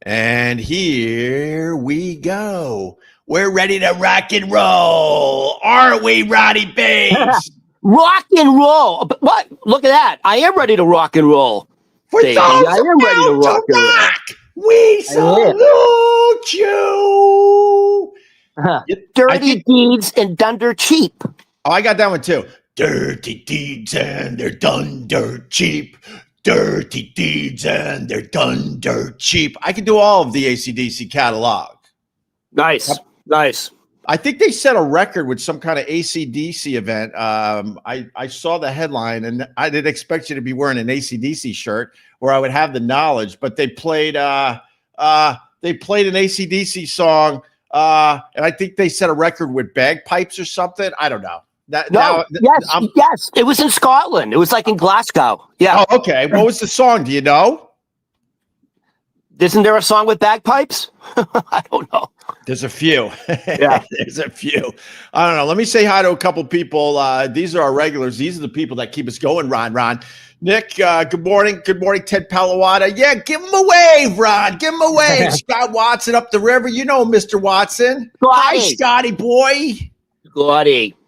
And here we go. We're ready to rock and roll. Aren't we, Roddy Babes? Rock and roll. What? Look at that. I am ready to rock and roll. For baby. those I am ready to rock and roll. We salute you. Dirty deeds and done dirt cheap. Oh, I got that one too. Dirty deeds and they're done dirt cheap. Dirty deeds and they're done dirt cheap. I can do all of the AC/DC catalog. Nice. I think they set a record with some kind of AC/DC event. I saw the headline, and I didn't expect you to be wearing an AC/DC shirt where I would have the knowledge. But they played an AC/DC song, and I think they set a record with bagpipes or something. I don't know. Yes, it was in Scotland. It was like in Glasgow. Yeah. Oh, okay. What was the song? Do you know? Isn't there a song with bagpipes? I don't know. There's a few. Yeah. There's a few. I don't know. Let me say hi to a couple people. These are our regulars. These are the people that keep us going, Ron. Nick, good morning. Good morning, Ted Palawada. Yeah, give him a wave, Ron. Give him a wave. Scott Watson up the river. You know Mr. Watson. Hi, Scotty boy.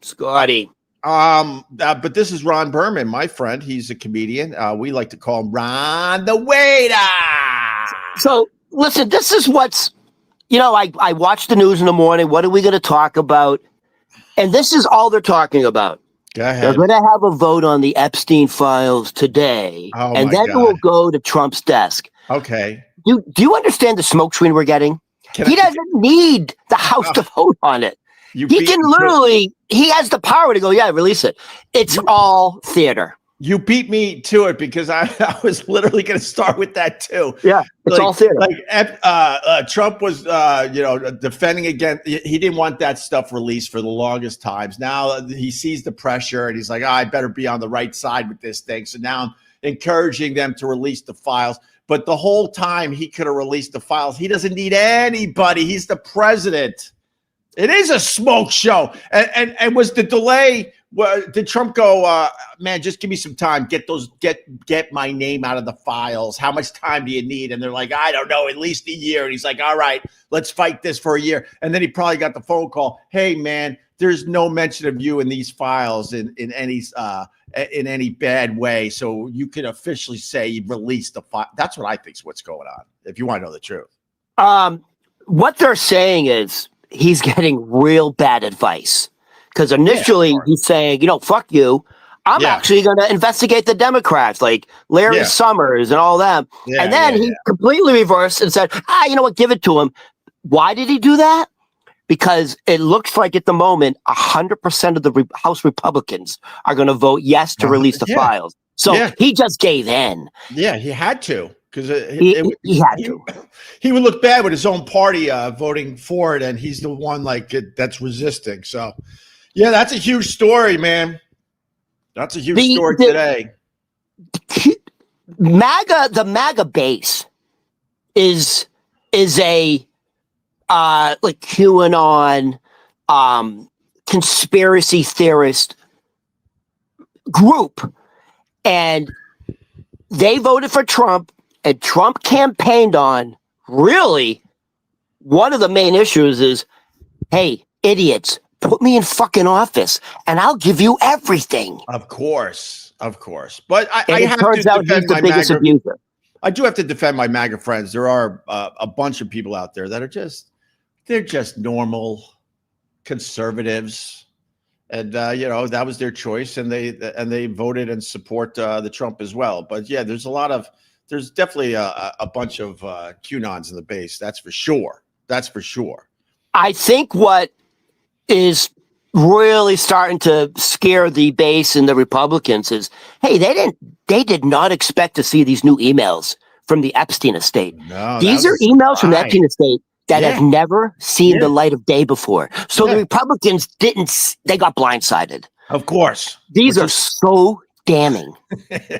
Scotty. But this is Ron Berman, my friend. He's a comedian. We like to call him Ron the Waiter. So, listen, this is what's, I watch the news in the morning. What are we going to talk about? And this is all they're talking about. Go ahead. They're going to have a vote on the Epstein files today. Oh, and then it will go to Trump's desk. Okay. Do you understand the smoke screen we're getting? He doesn't need the House to vote on it. He has the power to go, release it. It's all theater. You beat me to it because I was literally going to start with that too. Yeah, it's all theater. Trump was, defending against. He didn't want that stuff released for the longest times. Now he sees the pressure and he's like, I better be on the right side with this thing. So now I'm encouraging them to release the files. But the whole time he could have released the files. He doesn't need anybody. He's the president. It is a smoke show. And was the delay? Did Trump go, man, just give me some time, get my name out of the files. How much time do you need? And they're like, I don't know, at least a year. And he's like, all right, let's fight this for a year. And then he probably got the phone call. Hey, man, there's no mention of you in these files in any bad way. So you can officially say you released the file. That's what I think is what's going on, if you want to know the truth. What they're saying is he's getting real bad advice. Because initially he's saying, fuck you. I'm actually going to investigate the Democrats, like Larry Summers and all them. Yeah, and then he completely reversed and said, you know what, give it to him. Why did he do that? Because it looks like at the moment, 100% of the House Republicans are going to vote yes to release the files. So he just gave in. Yeah, he had to. Because he had to. He would look bad with his own party voting for it, and he's the one that's resisting. So, yeah, that's a huge story, man. That's a huge story today. The MAGA base is a like QAnon conspiracy theorist group, and they voted for Trump, and Trump campaigned on really one of the main issues is, hey, idiots, put me in fucking office and I'll give you everything. Of course. But I have to defend my MAGA abuser. I do have to defend my MAGA friends. There are a bunch of people out there that are they're just normal conservatives. And, that was their choice. And they voted and support the Trump as well. But yeah, there's definitely a bunch of QAnons in the base. That's for sure. I think what is really starting to scare the base and the Republicans is, hey, they did not expect to see these new emails from the Epstein estate. No, these are emails from the Epstein estate that have never seen the light of day before. So the Republicans they got blindsided. Of course. These are so damning.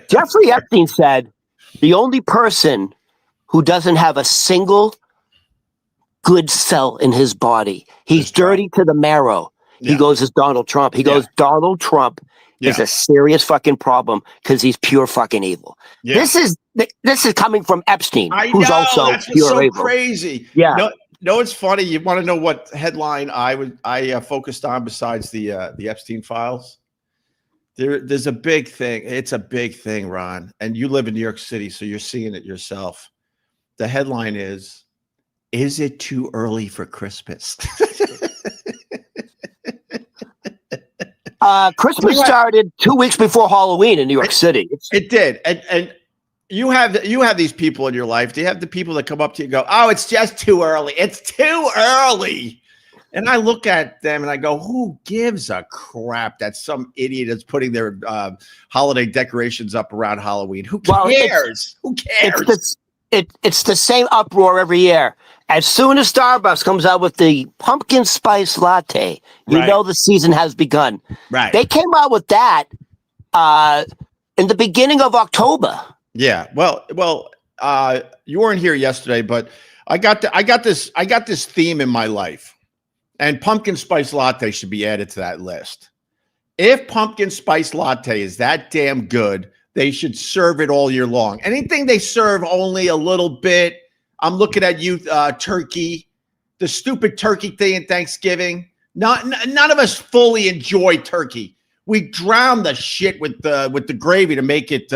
Jeffrey Epstein said the only person who doesn't have a single good cell in his body, he's dirty to the marrow. He goes as Donald Trump. He goes, Donald Trump is a serious fucking problem because he's pure fucking evil. Yeah. This is coming from Epstein, who's also that's pure so evil. Crazy. Yeah. No, it's funny. You want to know what headline I focused on besides the Epstein files? There's a big thing. It's a big thing, Ron. And you live in New York City, so you're seeing it yourself. The headline is it too early for Christmas? Christmas started 2 weeks before Halloween in New York City. It did. And you have these people in your life. Do you have the people that come up to you and go, oh, it's just too early. It's too early. And I look at them and I go, who gives a crap that some idiot is putting their holiday decorations up around Halloween? Who cares? Who cares? It's the same uproar every year. As soon as Starbucks comes out with the pumpkin spice latte, you know the season has begun. Right. They came out with that in the beginning of October. Yeah. Well, you weren't here yesterday, but I got this theme in my life. And pumpkin spice latte should be added to that list. If pumpkin spice latte is that damn good, they should serve it all year long. Anything they serve only a little bit. I'm looking at you, turkey, the stupid turkey thing in Thanksgiving. None of us fully enjoy turkey. We drown the shit with the gravy to make it,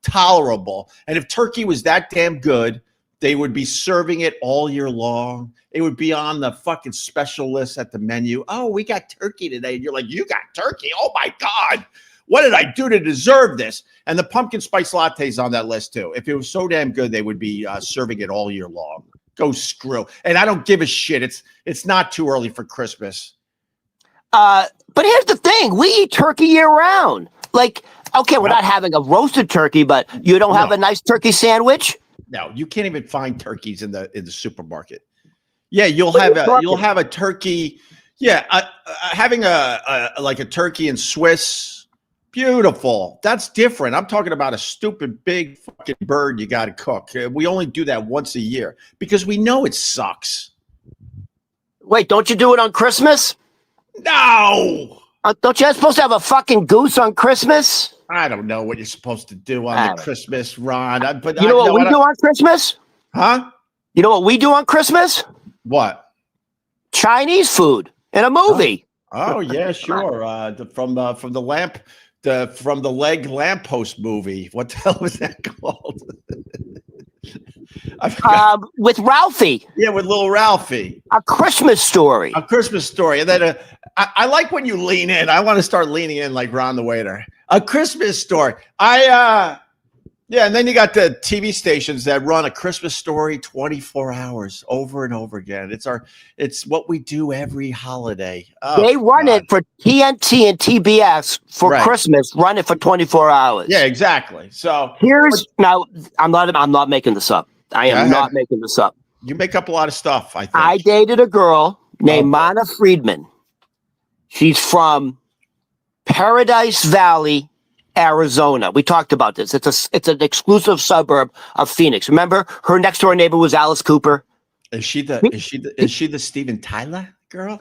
tolerable. And if turkey was that damn good, they would be serving it all year long. It would be on the fucking special list at the menu. Oh, we got turkey today. And you're like, you got turkey? Oh, my God. What did I do to deserve this? And the pumpkin spice latte is on that list, too. If it was so damn good, they would be serving it all year long. Go screw. And I don't give a shit. It's not too early for Christmas. But here's the thing. We eat turkey year round. Like, okay, we're not having a roasted turkey, but you don't have a nice turkey sandwich? No, you can't even find turkeys in the supermarket. Yeah, you'll have a turkey. Yeah, having a turkey in Swiss, beautiful. That's different. I'm talking about a stupid big fucking bird you got to cook. We only do that once a year because we know it sucks. Wait, don't you do it on Christmas? No. Don't you supposed to have a fucking goose on Christmas? I don't know what you're supposed to do on the Christmas, Ron. But you know what we do on Christmas? Huh? You know what we do on Christmas? What? Chinese food in a movie. Oh yeah, sure. From the leg lamppost movie. What the hell was that called? With Ralphie. Yeah, with little Ralphie. A Christmas Story. A Christmas Story. And then I like when you lean in. I want to start leaning in like Ron the Waiter. A Christmas Story. And then you got the TV stations that run A Christmas Story 24 hours over and over again. It's what we do every holiday. Oh, they run it for TNT and TBS for Christmas. Run it for 24 hours. Yeah, exactly. So now I'm not making this up. I am not making this up. You make up a lot of stuff, I think. I dated a girl named Mana Friedman. She's from Paradise Valley, Arizona. We talked about this. It's an exclusive suburb of Phoenix. Remember, her next door neighbor was Alice Cooper. Is she the Steven Tyler girl?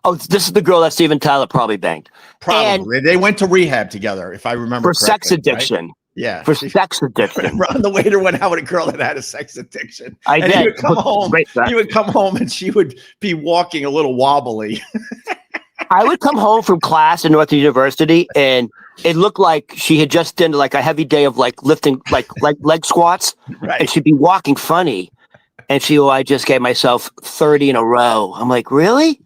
Oh, this is the girl that Steven Tyler probably banged. Probably. They went to rehab together, if I remember correctly. For sex addiction. Right? Yeah. For sex addiction. Ron the Waiter went out with a girl that had a sex addiction. I did. He would come home and she would be walking a little wobbly. I would come home from class at Northern University and it looked like she had just done like a heavy day of like lifting like leg squats. Right. And she'd be walking funny. And I just gave myself 30 in a row. I'm like, really?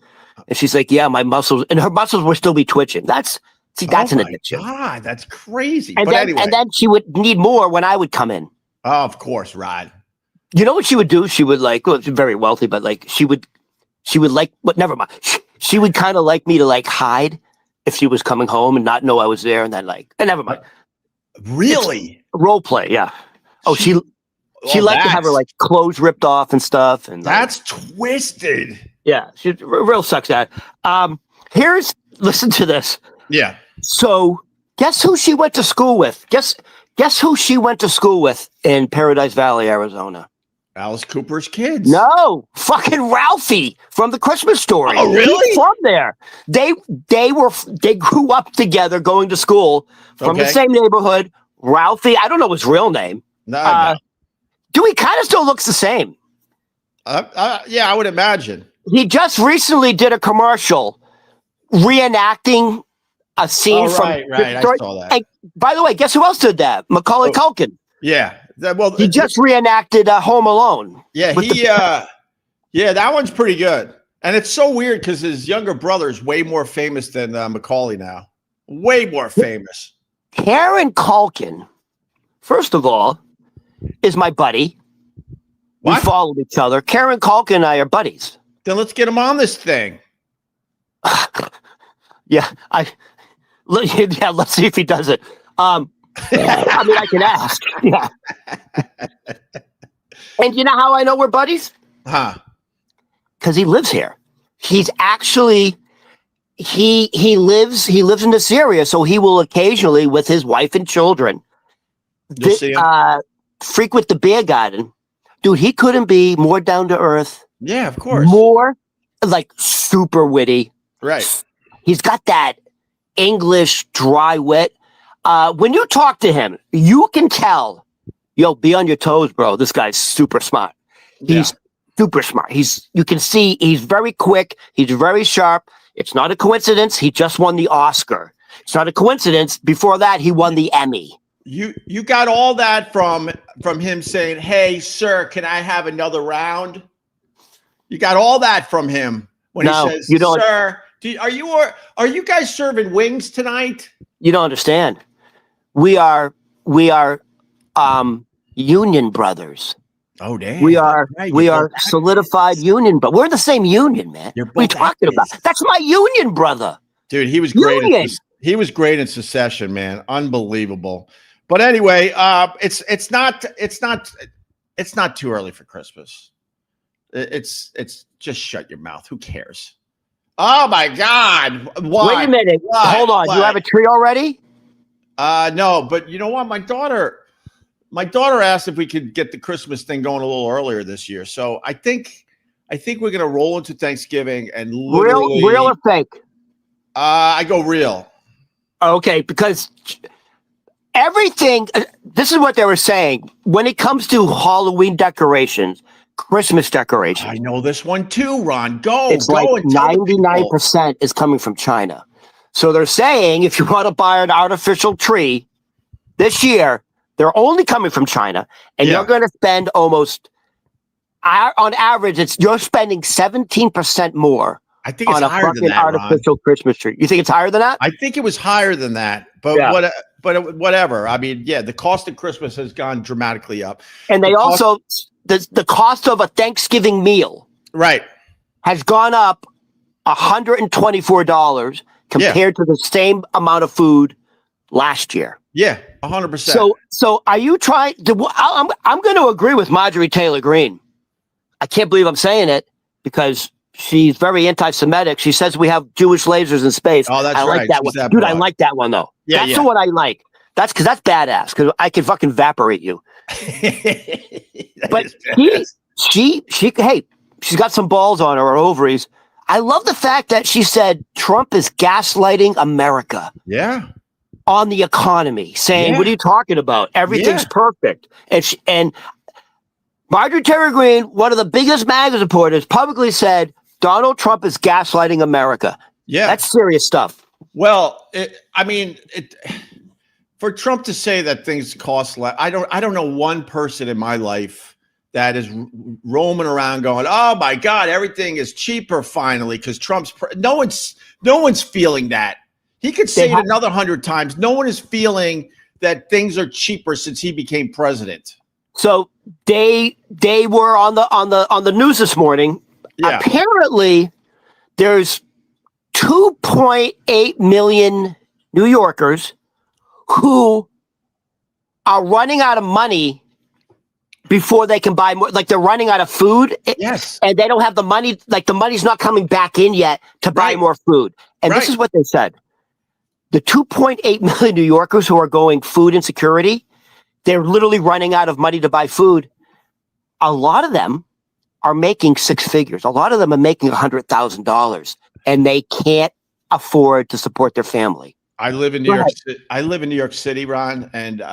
And she's like, yeah, my muscles, and her muscles will still be twitching. That's an addiction. God, that's crazy. And then she would need more when I would come in. Oh, of course, Rod. You know what she would do? She would she's very wealthy, but she would never mind. She would kind of like me to like hide if she was coming home and not know I was there, and then never mind. Really? Role play, yeah. Oh, she liked to have her like clothes ripped off and stuff, and that's twisted. Yeah, she's real sucks at. Listen to this. Yeah. So, guess who she went to school with? Guess who she went to school with in Paradise Valley, Arizona? Alice Cooper's kids. No, fucking Ralphie from the Christmas Story. Oh, really? He's from there. They grew up together, going to school from the same neighborhood. Ralphie, I don't know his real name. No. Dude, he kind of still looks the same. Yeah, I would imagine. He just recently did a commercial reenacting a scene from. Right. I saw that. And by the way, guess who else did that? Macaulay Culkin. Yeah. He just reenacted Home Alone. Yeah, that one's pretty good. And it's so weird because his younger brother is way more famous than Macaulay now. Way more famous. Karen Culkin, first of all, is my buddy. What? We follow each other. Karen Culkin and I are buddies. Then let's get him on this thing. Let's see if he does it. I mean, I can ask. Yeah. And you know how I know we're buddies? Huh. Because he lives here. He's actually he lives in this area, so he will occasionally, with his wife and children, frequent the beer garden. Dude, he couldn't be more down to earth. Yeah, of course. More like super witty. Right. He's got that English dry wit. When you talk to him, you can tell, be on your toes, bro. This guy's super smart. He's super smart. You can see he's very quick. He's very sharp. It's not a coincidence. He just won the Oscar. It's not a coincidence. Before that, he won the Emmy. You got all that from him saying, "Hey, sir, can I have another round?" You got all that from him when he says, "You don't, sir, are you guys serving wings tonight?" You don't understand. We are union brothers. Oh, damn. We are solidified union, but we're the same union, man. What are you talking about? That's my union brother. Dude, he was great. He was great in Succession, man. Unbelievable. But anyway, it's not too early for Christmas. It's just shut your mouth. Who cares? Oh my God. Why? Wait a minute. Hold on. You have a tree already? No, but you know what? My daughter asked if we could get the Christmas thing going a little earlier this year. So I think we're gonna roll into Thanksgiving and literally real or fake? I go real. Okay, because everything. This is what they were saying when it comes to Halloween decorations, Christmas decorations. I know this one too, Ron. It's like 99% is coming from China. So they're saying if you want to buy an artificial tree this year, they're only coming from China, and you're going to spend almost, on average, you're spending 17% more. I think it's higher than that, artificial Ron. Christmas tree. You think it's higher than that? I think it was higher than that, but whatever. I mean, the cost of Christmas has gone dramatically up, and the cost of a Thanksgiving meal, right, has gone up $124 compared to the same amount of food last year. Yeah, 100%. So are you trying to? I'm going to agree with Marjorie Taylor Greene. I can't believe I'm saying it because she's very anti-Semitic. She says we have Jewish lasers in space. Oh, that's I like right. that one, dude. I like that one though. Yeah, that's the one I like. That's because that's badass. Because I can fucking evaporate you. But she's got some balls on her ovaries. I love the fact that she said Trump is gaslighting America. Yeah. On the economy, saying, "What are you talking about? Everything's perfect." And Marjorie Taylor Greene, one of the biggest MAGA supporters, publicly said Donald Trump is gaslighting America. Yeah, that's serious stuff. Well, for Trump to say that things cost less, I don't know one person in my life that is roaming around going, "Oh my God, everything is cheaper finally," because Trump's. No one's feeling that. He could say it another 100 times. No one is feeling that things are cheaper since he became president. So they were on the news this morning. Yeah. Apparently, there's 2.8 million New Yorkers who are running out of money before they can buy more. Like they're running out of food. Yes. And they don't have the money. Like the money's not coming back in yet to buy more food. And this is what they said. The 2.8 million New Yorkers who are going food insecurity, they're literally running out of money to buy food. a lot of them are making six figures. A lot of them are making $100,000, and they can't afford to support their family. I live in New York City. I live in New York City, Ron, and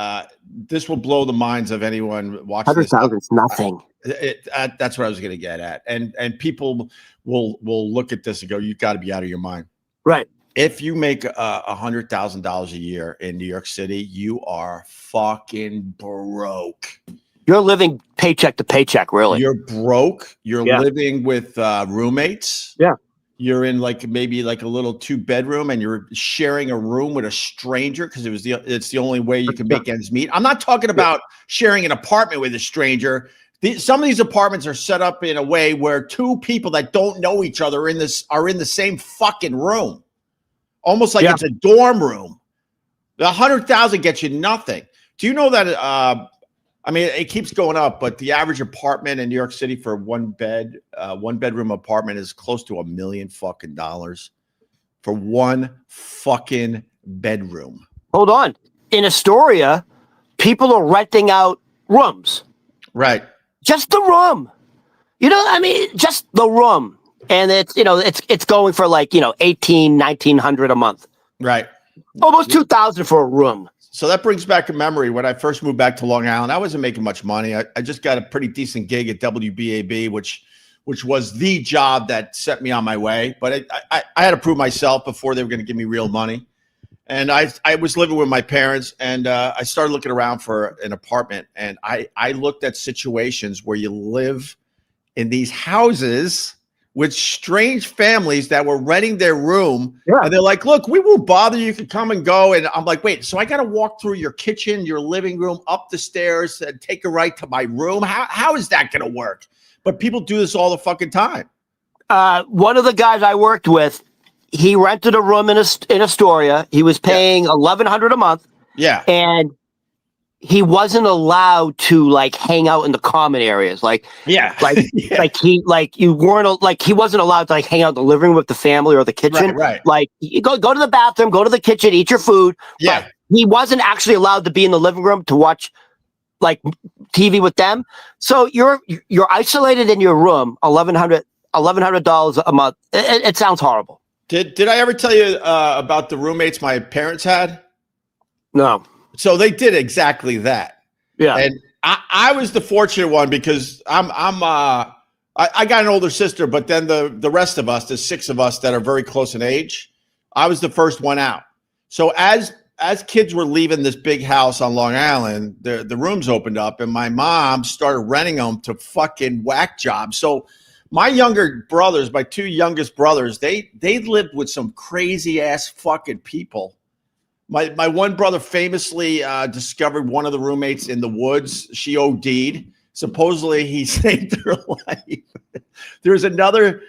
this will blow the minds of anyone watching this. 100,000 is nothing. That's what I was going to get at, and people will look at this and go, "You've got to be out of your mind." Right. If you make $100,000 a year in New York City, you are fucking broke. You're living paycheck to paycheck, really. You're broke. You're living with roommates. Yeah. You're in maybe a little 2-bedroom, and you're sharing a room with a stranger because it's the only way you can make ends meet. I'm not talking about sharing an apartment with a stranger. Some of these apartments are set up in a way where two people that don't know each other are in the same fucking room, almost like it's a dorm room. The 100,000 gets you nothing. Do you know that? I mean, it keeps going up, but the average apartment in New York City for one bedroom apartment is close to $1 million fucking dollars for one fucking bedroom. Hold on. In Astoria, people are renting out rooms. Right. Just the room. Just the room. And it's going for $1,800-$1,900 a month. Right. Almost $2,000 for a room. So that brings back a memory. When I first moved back to Long Island, I wasn't making much money. I just got a pretty decent gig at WBAB, which was the job that set me on my way. But I had to prove myself before they were going to give me real money. And I was living with my parents, and I started looking around for an apartment. And I looked at situations where you live in these houses with strange families that were renting their room. Yeah. And they're like, look, we won't bother you. You can come and go. And I'm like, wait, so I got to walk through your kitchen, your living room, up the stairs, and take a right to my room? How is that going to work? But people do this all the fucking time. One of the guys I worked with, he rented a room in Astoria. He was paying $1,100 a month. Yeah. And he wasn't allowed to hang out in the common areas. He wasn't allowed to hang out in the living room with the family or the kitchen. Right. You go to the bathroom, go to the kitchen, eat your food. Yeah. But he wasn't actually allowed to be in the living room to watch TV with them. So you're isolated in your room, $1,100 a month. It sounds horrible. Did I ever tell you about the roommates my parents had? No. So they did exactly that. Yeah. And I was the fortunate one because I got an older sister, but then the rest of us, there's 6 of us that are very close in age. I was the first one out. So as kids were leaving this big house on Long Island, the rooms opened up, and my mom started renting them to fucking whack jobs. So my younger brothers, my 2 youngest brothers, they lived with some crazy ass fucking people. My one brother famously discovered one of the roommates in the woods. She OD'd. Supposedly he saved her life. There was another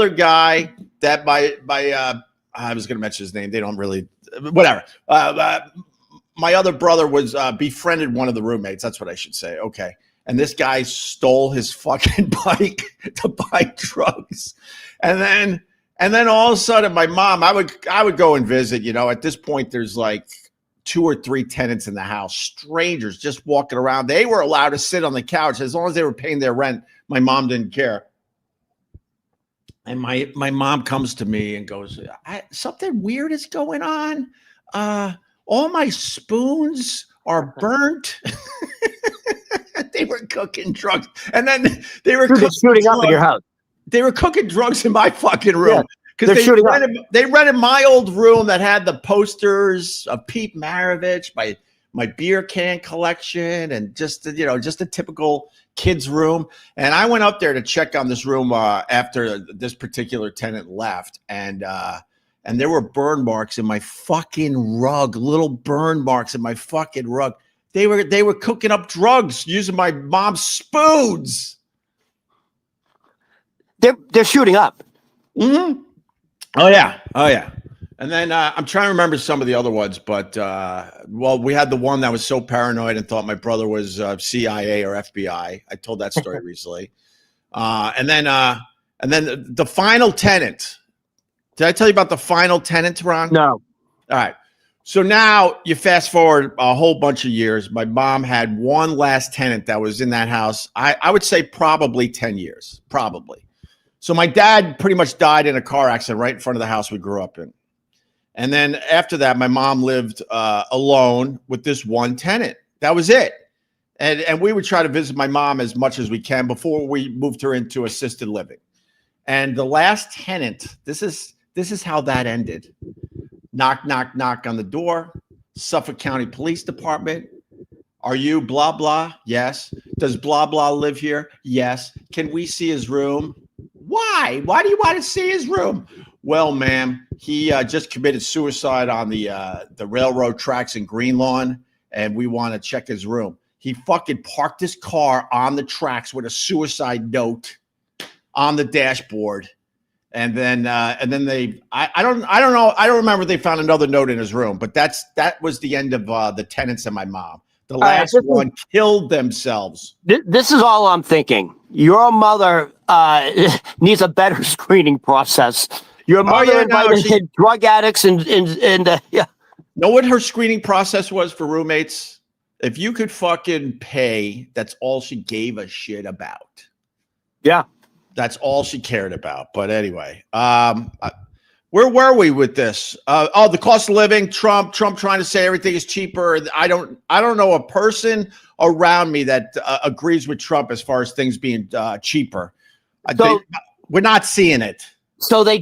guy that I was going to mention his name. They don't really, whatever. My other brother was befriended one of the roommates. That's what I should say. Okay. And this guy stole his fucking bike to buy drugs. And then all of a sudden, my mom, I would go and visit. At this point, there's 2 or 3 tenants in the house, strangers just walking around. They were allowed to sit on the couch as long as they were paying their rent. My mom didn't care. And my mom comes to me and goes, something weird is going on. All my spoons are burnt. They were cooking drugs. And then they were shooting up in your house. They were cooking drugs in my fucking room because they rented my old room that had the posters of Pete Maravich, my beer can collection, and just a typical kid's room. And I went up there to check on this room after this particular tenant left, and there were burn marks in my fucking rug, little burn marks in my fucking rug. They were cooking up drugs using my mom's spoons. They're shooting up. Mm-hmm. Oh yeah. And then I'm trying to remember some of the other ones, but we had the one that was so paranoid and thought my brother was CIA or FBI. I told that story recently. And then the final tenant. Did I tell you about the final tenant, Ron? No. All right. So now you fast forward a whole bunch of years. My mom had one last tenant that was in that house. I would say probably 10 years, probably. So my dad pretty much died in a car accident right in front of the house we grew up in. And then after that, my mom lived alone with this one tenant. That was it. And we would try to visit my mom as much as we can before we moved her into assisted living. And the last tenant, this is how that ended. Knock, knock, knock on the door. Suffolk County Police Department. Are you blah, blah? Yes. Does blah, blah live here? Yes. Can we see his room? Why? Why do you want to see his room? Well, ma'am, he just committed suicide on the railroad tracks in Greenlawn, and we want to check his room. He fucking parked his car on the tracks with a suicide note on the dashboard. And then they, I don't know. I don't remember if they found another note in his room, but that was the end of the tenants and my mom. The last one killed themselves. This is all I'm thinking. Your mother needs a better screening process. Your mother invited drug addicts and yeah. Know what her screening process was for roommates? If you could fucking pay, that's all she gave a shit about. Yeah. That's all she cared about. But anyway, where were we with this? The cost of living, Trump trying to say everything is cheaper. I don't know a person around me that agrees with Trump as far as things being cheaper. We're not seeing it. So they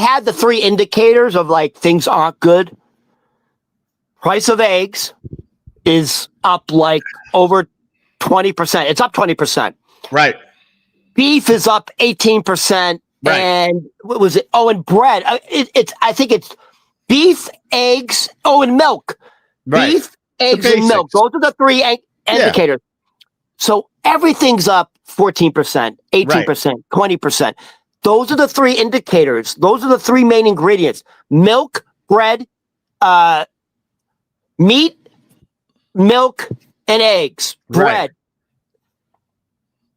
had the three indicators of like things aren't good. Price of eggs is up like over 20%. It's up 20%. Right. Beef is up 18%. Right. And what was it? Oh, and bread. I think it's beef, eggs, and milk. Right. Beef, eggs, and milk. Those are the three indicators. So everything's up 14%, 18%, 20%. Those are the three indicators. Those are the three main ingredients. Milk, bread, meat, milk, and eggs. Bread. Right.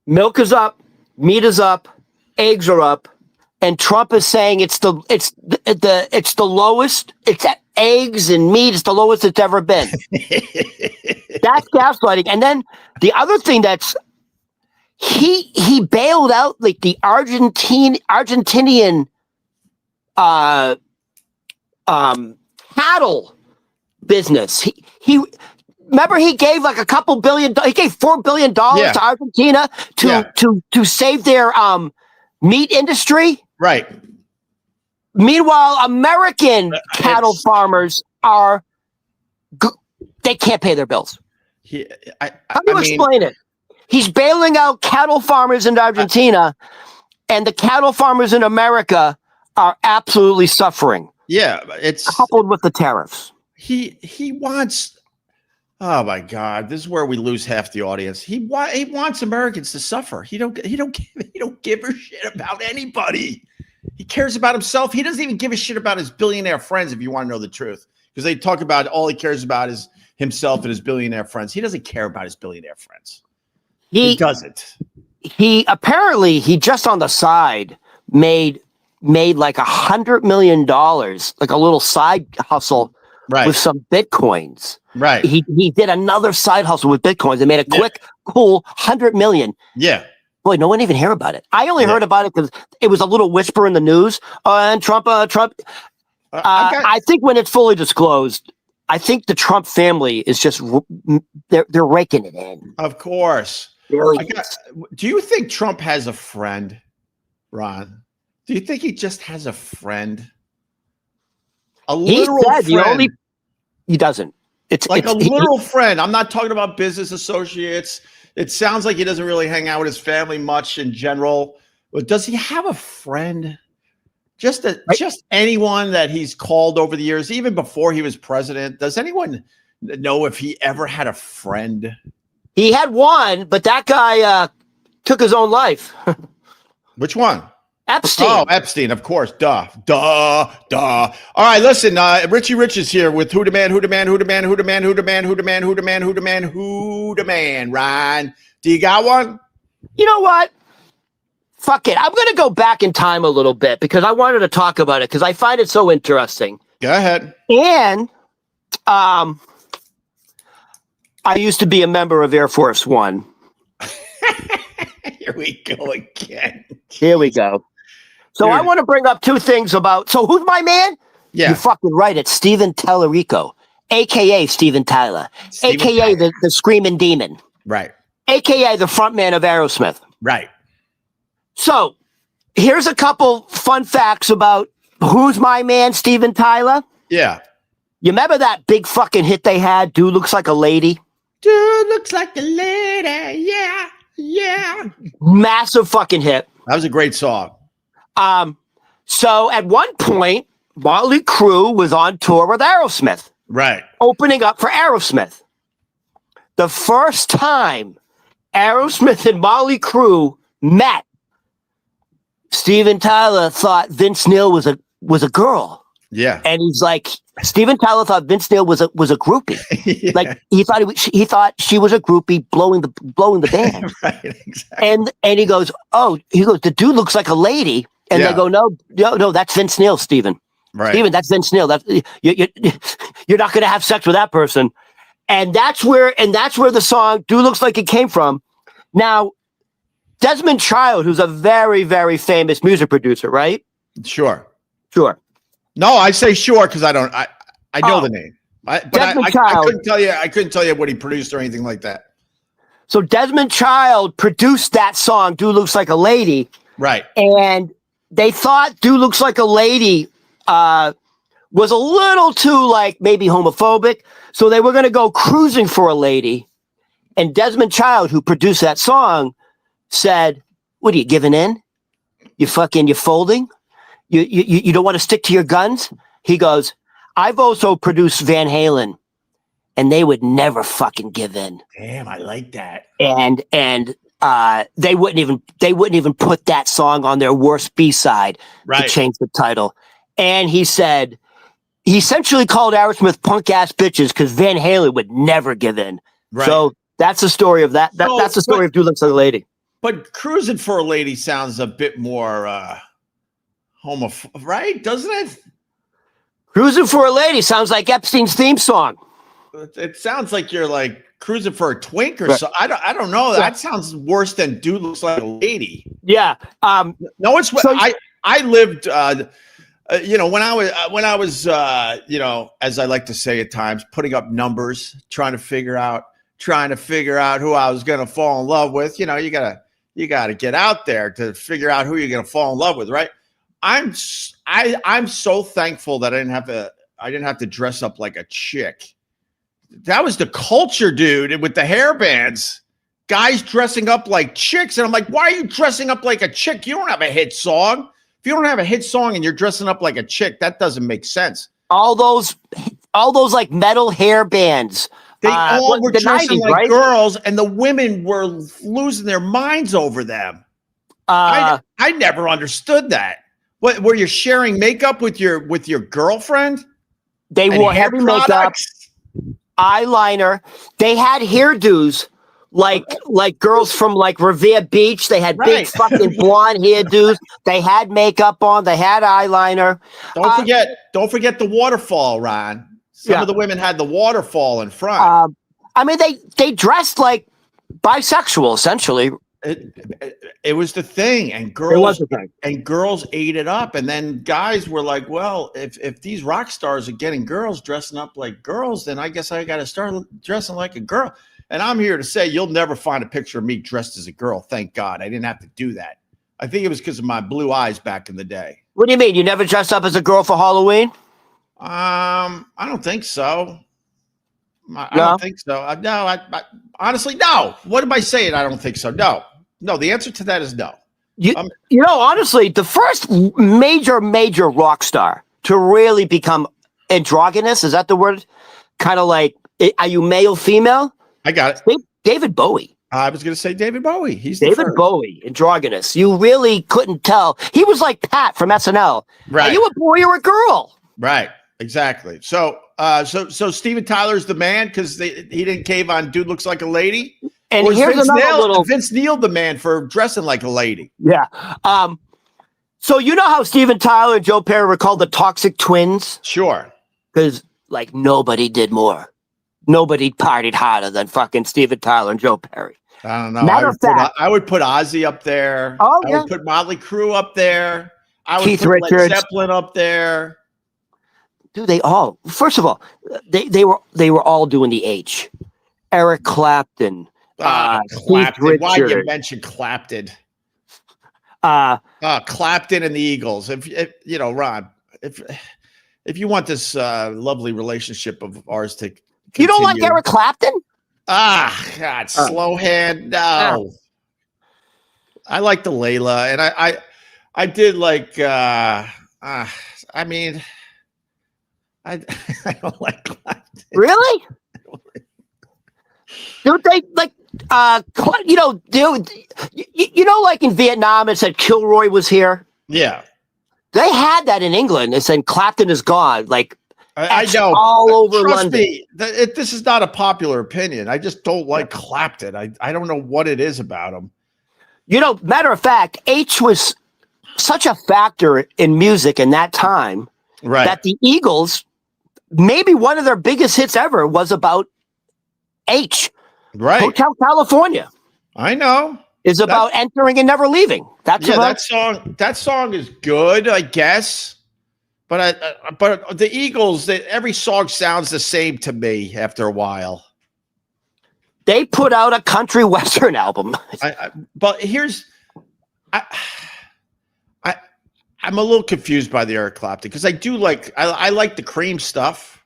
Milk is up, meat is up, eggs are up, and Trump is saying it's the lowest. It's eggs and meat is the lowest it's ever been. That's gaslighting. And then the other thing that's he bailed out like the Argentinian cattle business. He remember he gave like $2 billion. He gave $4 billion to Argentina to save their meat industry. Right. Meanwhile, American cattle farmers they can't pay their bills. How do you explain it? He's bailing out cattle farmers in Argentina, and the cattle farmers in America are absolutely suffering. Yeah, it's coupled with the tariffs. He wants. Oh my God, this is where we lose half the audience. He wants Americans to suffer. He don't give a shit about anybody. He cares about himself. He doesn't even give a shit about his billionaire friends, if you want to know the truth. Because they talk about all he cares about is himself and his billionaire friends. He doesn't care about his billionaire friends. He doesn't. He just on the side made like $100 million, like a little side hustle with some Bitcoins. Right. He did another side hustle with Bitcoins and made a quick, cool $100 million. Yeah. Boy, no one even heard about it. I only heard about it because it was a little whisper in the news. And Trump. I think when it's fully disclosed, I think the Trump family is just they're raking it in. Of course. Really? Do you think Trump has a friend, Ron? Do you think he just has a friend? A literal friend? He doesn't. It's like a literal friend. I'm not talking about business associates. It sounds like he doesn't really hang out with his family much in general. But does he have a friend? Just anyone that he's called over the years, even before he was president? Does anyone know if he ever had a friend? He had one, but that guy took his own life. Which one? Epstein. Oh, Epstein, of course. Duh. All right, listen. Richie Rich is here with Who the Man. Ryan, do you got one? You know what? Fuck it. I'm going to go back in time a little bit because I wanted to talk about it because I find it so interesting. Go ahead. And I used to be a member of Air Force One. Here we go again. Here we go. So Dude. I want to bring up two things about. So who's my man? Yeah. You're fucking right. It's Steven Tallarico, a.k.a. Steven Tyler, a.k.a. the Screaming Demon. Right. A.k.a. the frontman of Aerosmith. Right. So here's a couple fun facts about who's my man, Steven Tyler. Yeah. You remember that big fucking hit they had, Dude Looks Like a Lady? Dude looks like a lady. Yeah. Yeah. Massive fucking hit. That was a great song. So at one point, Motley Crue was on tour with Aerosmith. Right. Opening up for Aerosmith. The first time Aerosmith and Motley Crue met, Steven Tyler thought Vince Neil was a girl. Yeah. And he's like, Steven Tyler thought Vince Neil was a groupie. Yeah. Like he thought she was a groupie blowing the band. Right. Exactly. And he goes, the dude looks like a lady. And they go, no, that's Vince Neil, Steven. Right. Steven, that's Vince Neil. You're not going to have sex with that person. And that's where the song "Dude Looks Like It" came from. Now, Desmond Child, who's a very, very famous music producer, right? Sure. Sure. No, I say sure because I know the name. I couldn't tell you what he produced or anything like that. So Desmond Child produced that song, "Dude Looks Like a Lady." Right. And they thought "Dude Looks Like a Lady" was a little too like maybe homophobic. So they were going to go "Cruising for a Lady." And Desmond Child, who produced that song, said, "What are you giving in? You're folding? You don't want to stick to your guns?" He goes, "I've also produced Van Halen, and they would never fucking give in." Damn, I like that. And they wouldn't even put that song on their worst B-side to change the title. And he said, he essentially called Aerosmith punk ass bitches because Van Halen would never give in. Right. So that's the story of that. That's the story of "Dude Looks Like a Lady." But "Cruising for a Lady" sounds a bit more homophobic, right? Doesn't it? "Cruising for a Lady" sounds like Epstein's theme song. It sounds like you're like cruising for a twink or so. I don't know. That sounds worse than "Dude Looks Like a Lady." Yeah. No, it's so, I lived. When I was, as I like to say at times, putting up numbers, trying to figure out who I was going to fall in love with. You gotta get out there to figure out who you're going to fall in love with, right? I'm so thankful that I didn't have to dress up like a chick. That was the culture, dude, with the hair bands. Guys dressing up like chicks, and I'm like, why are you dressing up like a chick? You don't have a hit song. If you don't have a hit song and you're dressing up like a chick, that doesn't make sense. All those like metal hair bands. They all were dressing 90s, like right? girls, and the women were losing their minds over them. I never understood that. What, were you sharing makeup with your girlfriend? They wore heavy makeup, eyeliner. They had hairdos like girls from like Revere Beach. They had big fucking blonde hairdos. They had makeup on. They had eyeliner. Don't forget the waterfall, Ron. Some of the women had the waterfall in front. They dressed like bisexual, essentially. It was the thing, and girls ate it up, and then guys were like, "Well, if these rock stars are getting girls dressing up like girls, then I guess I got to start dressing like a girl." And I'm here to say, you'll never find a picture of me dressed as a girl. Thank God, I didn't have to do that. I think it was because of my blue eyes back in the day. What do you mean? You never dressed up as a girl for Halloween? I don't think so. I don't think so. No, I honestly, no. What am I saying? I don't think so. No. The answer to that is no. Honestly, the first major rock star to really become androgynous, is that the word? Kind of like, are you male, female? I got it. David Bowie. I was going to say David Bowie. He's David Bowie, androgynous. You really couldn't tell. He was like Pat from SNL. Right. Are you a boy or a girl? Right. Exactly. So Steven Tyler's the man because he didn't cave on "Dude Looks Like a Lady." And here's Vince Neil the man for dressing like a lady. Yeah. So you know how Steven Tyler and Joe Perry were called the Toxic Twins? Sure. Because like nobody did more. Nobody partied harder than fucking Steven Tyler and Joe Perry. I don't know. Matter of fact, I would put Ozzy up there. Oh, I yeah. would put Motley Crue up there. I would Keith put Richards. Led Zeppelin up there. Dude, they all. First of all, they were all doing the H. Eric Clapton. Clapton. Keith Why you Richards. mention Clapton? Uh, Clapton and the Eagles. If you know, Ron, if you want this lovely relationship of ours to continue, you don't like Eric Clapton? God, slow hand. No, I like the Layla, and I did like. I mean, I don't like Clapton. Really? Don't they like? You know, dude. You know, like in Vietnam, it said Kilroy was here. Yeah, they had that in England. It said Clapton is gone. Like I know. all over Trust London. me, this is not a popular opinion. I just don't like Clapton. I don't know what it is about him. You know, matter of fact, H was such a factor in music in that time, Right. that the Eagles, maybe one of their biggest hits ever was about H. Right. Hotel California I know. is about entering and never leaving. That's about, that song is good, I guess. But but the Eagles, every song sounds the same to me after a while. they put out a country western album. But here's, I'm a little confused by the Eric Clapton because I do like I like the Cream stuff.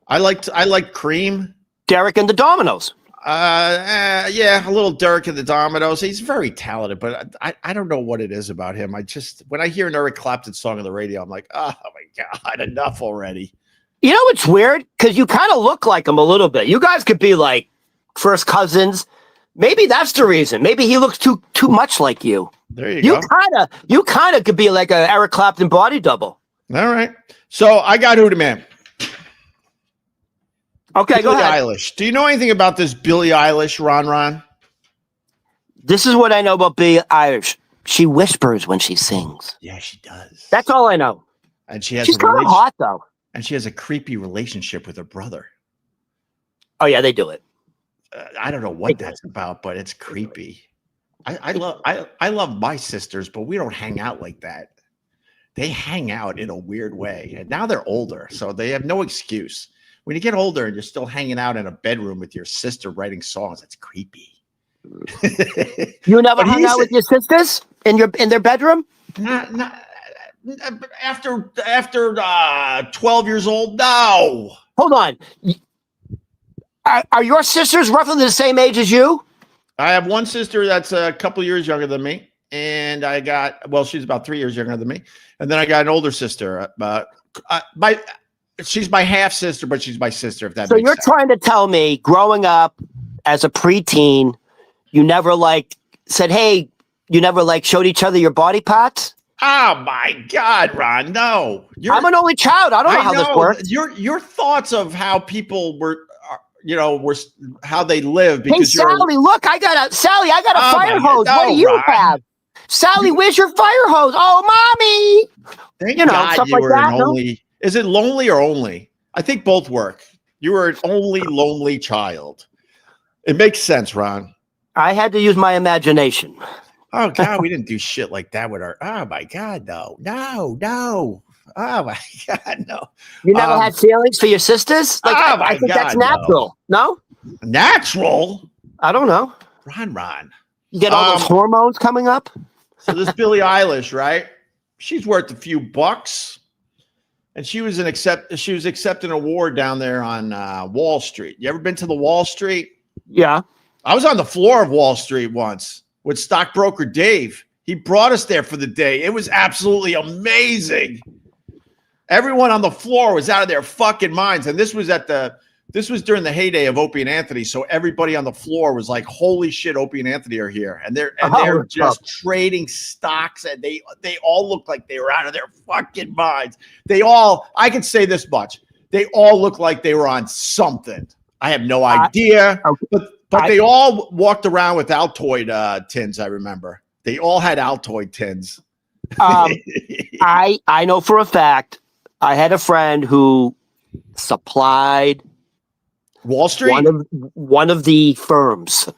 I like Cream. Derek and the Dominoes. Yeah, a little Derek and the Dominoes. He's very talented, but I don't know what it is about him. When I hear an Eric Clapton song on the radio, I'm like, oh my God, enough already. You know, it's weird because you kind of look like him a little bit. You guys could be like first cousins. Maybe that's the reason. Maybe he looks too much like you. There you go. You kind of could be like a Eric Clapton body double. All right. So I got Who the Man. Okay, go Billie ahead. Eilish. Do you know anything about this Billie Eilish, Ron? This is what I know about Billie Eilish. She whispers when she sings. Yeah, she does. That's all I know. And she's kind of hot though. And she has a creepy relationship with her brother. Oh yeah, they do it. I don't know what that's about, but it's creepy. I love my sisters, but we don't hang out like that. They hang out in a weird way. And now they're older, so they have no excuse. When you get older and you're still hanging out in a bedroom with your sister writing songs, that's creepy. You never hung out with your sisters in their bedroom? Not after 12 years old. No. Hold on. Are your sisters roughly the same age as you? I have one sister that's a couple years younger than me, and she's about 3 years younger than me, and then I got an older sister. She's my half sister, but she's my sister. If that so makes you're sense. trying to tell me, growing up as a preteen, you never said, "Hey," you never showed each other your body parts? Oh my God, Ron! No, I'm an only child. I don't know how this works. Your thoughts of how people were how they live. Hey, Sally, look, I got a fire hose. No, what do you Ron. have? Sally, where's your fire hose? Oh, mommy. Thank God stuff you were like that. Only. Is it lonely or only? I think both work. You were an only lonely child. It makes sense, Ron. I had to use my imagination. Oh God, we didn't do shit like that with our. Oh my God, no. Oh my God, no. You never had feelings for your sisters? I think that's natural. No? Natural? I don't know. Ron. You get all those hormones coming up? So this Billie Eilish, right? She's worth a few bucks. And she was accepting an award down there on Wall Street. You ever been to the Wall Street? Yeah. I was on the floor of Wall Street once with stockbroker Dave. He brought us there for the day. It was absolutely amazing. Everyone on the floor was out of their fucking minds. And this was during the heyday of Opie and Anthony. So everybody on the floor was like, holy shit, Opie and Anthony are here. And they're just trading stocks, and they all look like they were out of their fucking minds. I can say this much. They all look like they were on something. I have no idea. But they all walked around with Altoid tins, I remember. They all had Altoid tins. I know for a fact, I had a friend who supplied Wall Street? One of the firms.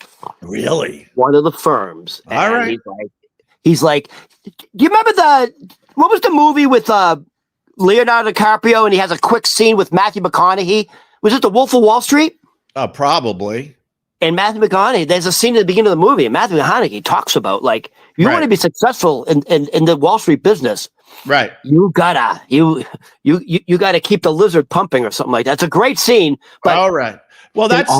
Really? One of the firms. All and right. He's like, do you remember what was the movie with Leonardo DiCaprio, and he has a quick scene with Matthew McConaughey? Was it The Wolf of Wall Street? Probably. And Matthew McConaughey, there's a scene at the beginning of the movie, and Matthew McConaughey talks about, like, you want to be successful in the Wall Street business. Right. You gotta keep the lizard pumping or something like that. It's a great scene. But all right. Well, that's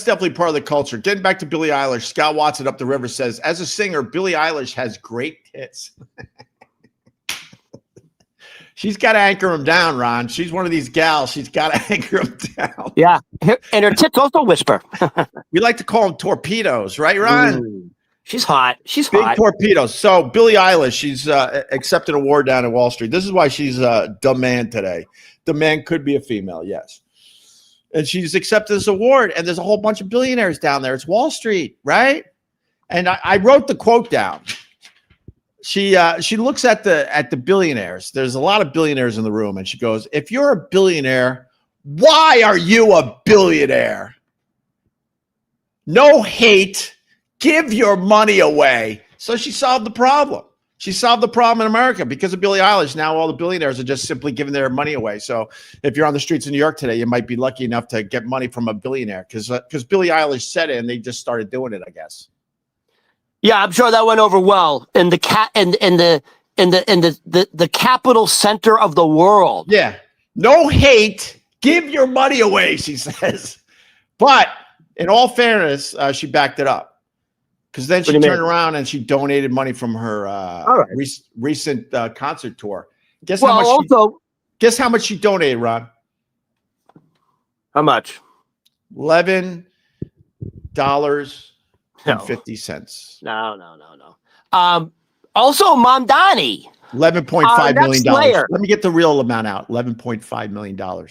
definitely part of the culture. Getting back to Billie Eilish, Scott Watson up the river says, as a singer, Billie Eilish has great tits. She's got to anchor him down, Ron. She's one of these gals. She's got to anchor him down. Yeah. And her tits also whisper. We like to call them torpedoes, right, Ron? She's hot. She's big hot. Torpedoes. So Billie Eilish, she's accepted an award down in Wall Street. This is why she's the man today. The man could be a female, yes. And she's accepted this award, and there's a whole bunch of billionaires down there. It's Wall Street, right? And I wrote the quote down. She looks at the billionaires. There's a lot of billionaires in the room, and she goes, if you're a billionaire, why are you a billionaire? No hate. Give your money away. So she solved the problem. She solved the problem in America because of Billie Eilish. Now all the billionaires are just simply giving their money away. So if you're on the streets of New York today, you might be lucky enough to get money from a billionaire because Billie Eilish said it and they just started doing it, I guess. Yeah, I'm sure that went over well in the capital center of the world. Yeah. No hate. Give your money away, she says. But in all fairness, she backed it up. Because then she turned around and she donated money from her recent concert tour. Guess how much she donated, Ron? How much? $11.50. No. Also, Mamdani. $11.5 million. Let me get the real amount out. $11.5 million.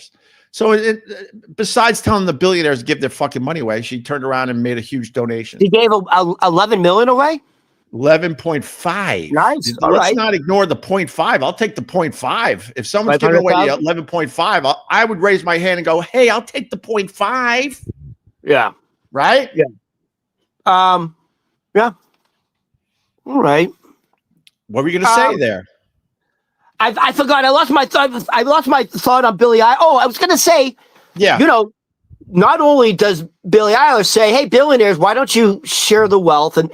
So besides telling the billionaires to give their fucking money away, she turned around and made a huge donation. She gave 11 million away? 11.5. Nice. Let's not ignore the 0.5. I'll take the 0.5. If someone's giving away the 11.5, I would raise my hand and go, hey, I'll take the 0.5. Yeah. Right? Yeah. Yeah. All right. What were you going to say there? I forgot. I lost my thought on Billie Eilish. Oh, I was going to say, yeah. Not only does Billie Eilish say, "Hey, billionaires, why don't you share the wealth and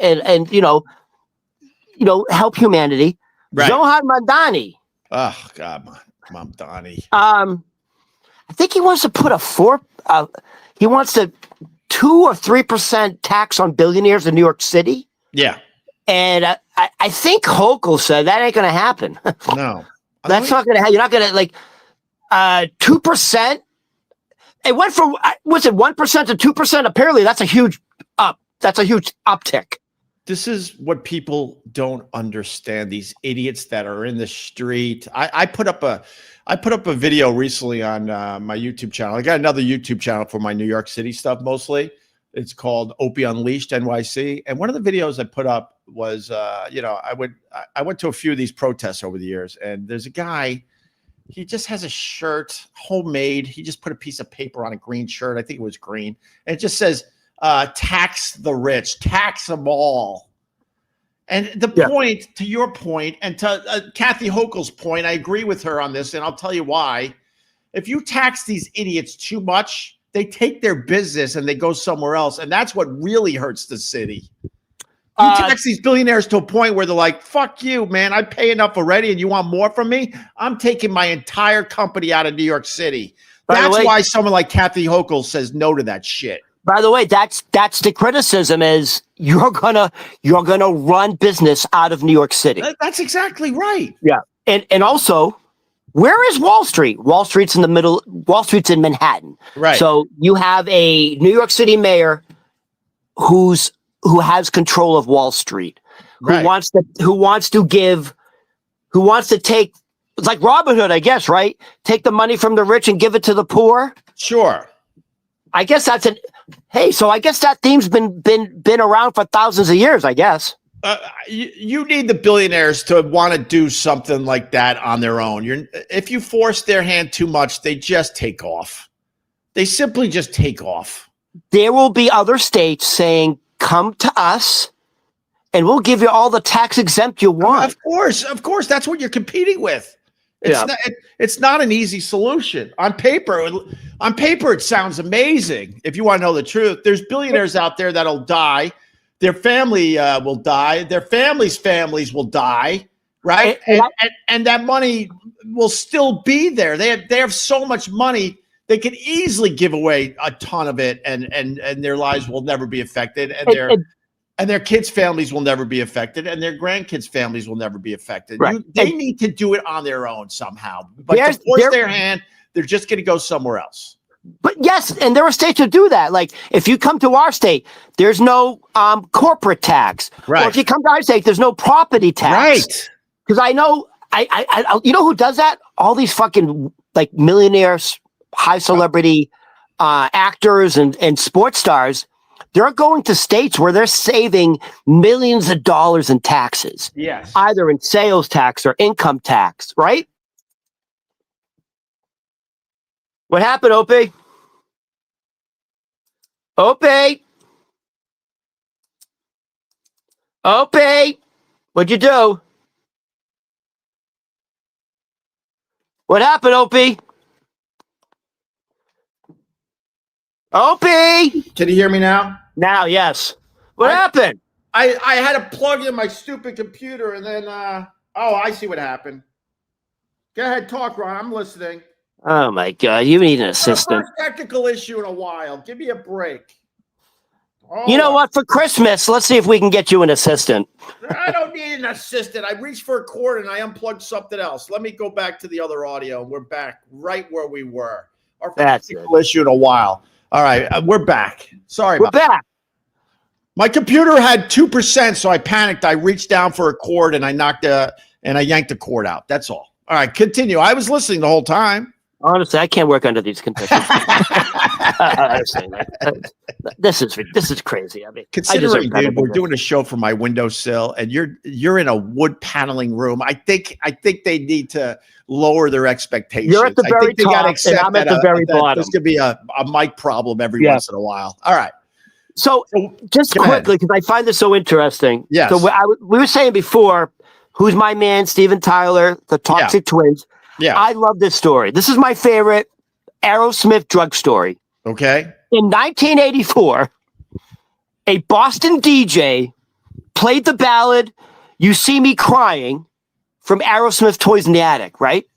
help humanity?" Right. Zohan Mamdani. Oh God, Mamdani. I think he wants to put he wants to 2 or 3% tax on billionaires in New York City. Yeah. And I think Hochul said that ain't going to happen. No. That's not going to happen. You're not going to 2%. It went from, was it 1% to 2%? Apparently that's a huge uptick. This is what people don't understand. These idiots that are in the street. I put up a video recently on my YouTube channel. I got another YouTube channel for my New York City stuff mostly. It's called Opie Unleashed NYC. And one of the videos I put up was, I went to a few of these protests over the years, and there's a guy, he just has a shirt, homemade. He just put a piece of paper on a green shirt. I think it was green. And it just says, tax the rich, tax them all. And the point, to your point, and to Kathy Hochul's point, I agree with her on this, and I'll tell you why. If you tax these idiots too much, they take their business and they go somewhere else. And that's what really hurts the city. You tax these billionaires to a point where they're like, fuck you, man. I pay enough already and you want more from me? I'm taking my entire company out of New York City. That's why someone like Kathy Hochul says no to that shit. By the way, that's the criticism is you're gonna run business out of New York City. That's exactly right. Yeah. And also, where is Wall Street? Wall Street's in the middle. Wall Street's in Manhattan. Right. So you have a New York City mayor who has control of Wall Street, who wants to take, it's like Robin Hood, I guess, right? Take the money from the rich and give it to the poor. Sure. I guess so I guess that theme's been around for thousands of years, I guess. You need the billionaires to want to do something like that on their own. If you force their hand too much, they just take off. They simply just take off. There will be other states saying, come to us and we'll give you all the tax exempt you want. Of course. That's what you're competing with. It's not an easy solution. On paper, it sounds amazing. If you want to know the truth, there's billionaires out there that'll die. Their family will die. Their families will die, right? And that money will still be there. They have so much money. They could easily give away a ton of it, and their lives will never be affected, and their kids' families will never be affected, and their grandkids' families will never be affected. Right. They need to do it on their own somehow. But to force their hand, they're just going to go somewhere else. But yes, and there are states that do that. Like if you come to our state, there's no corporate tax. Right. Or if you come to our state, there's no property tax. Right. Because I know, I you know who does that? All these fucking like millionaires, high celebrity actors and sports stars. They're going to states where they're saving millions of dollars in taxes. Yes. Either in sales tax or income tax, right? What happened, Opie? Opie? Opie? What'd you do? What happened, Opie? Opie! Can you hear me now? Now, yes. What happened? I had to plug in my stupid computer, and then I see what happened. Go ahead, talk, Ron. I'm listening. Oh my God! You need an assistant. First technical issue in a while. Give me a break. You know what? For Christmas, let's see if we can get you an assistant. I don't need an assistant. I reached for a cord and I unplugged something else. Let me go back to the other audio. We're back right where we were. Our first technical issue in a while. All right, we're back. Sorry, we're back. My computer had 2%, so I panicked. I reached down for a cord and I yanked the cord out. That's all. All right, continue. I was listening the whole time. Honestly, I can't work under these conditions. This is crazy. I mean, considering, dude, we're doing a show from my windowsill, and you're in a wood paneling room. I think they need to lower their expectations. You're at the very top, and I'm at the very bottom. There's gonna be a mic problem every once in a while. All right. So just quickly, because I find this so interesting. Yes. So we were saying before, who's my man, Steven Tyler, the Toxic Twins. Yeah. I love this story. This is my favorite Aerosmith drug story. Okay. In 1984, a Boston DJ played the ballad You See Me Crying from Aerosmith Toys in the Attic, right?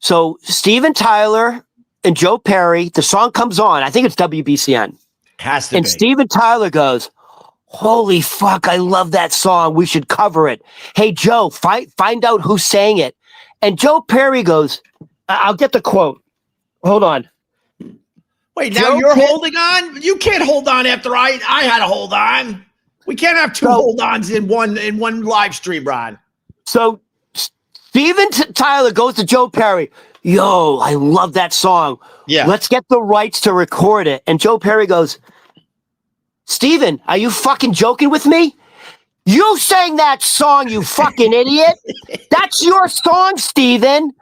So Steven Tyler and Joe Perry, the song comes on. I think it's WBCN. Has to and be. Steven Tyler goes, holy fuck, I love that song. We should cover it. Hey, Joe, find out who sang it. And Joe Perry goes, I'll get the quote. Hold on. Wait, now you're holding on? You can't hold on after I had to hold on. We can't have two hold-ons in one live stream, Ron. So Steven Tyler goes to Joe Perry. Yo, I love that song. Yeah. Let's get the rights to record it. And Joe Perry goes, Steven, are you fucking joking with me? You sang that song, you fucking idiot. That's your song, Steven.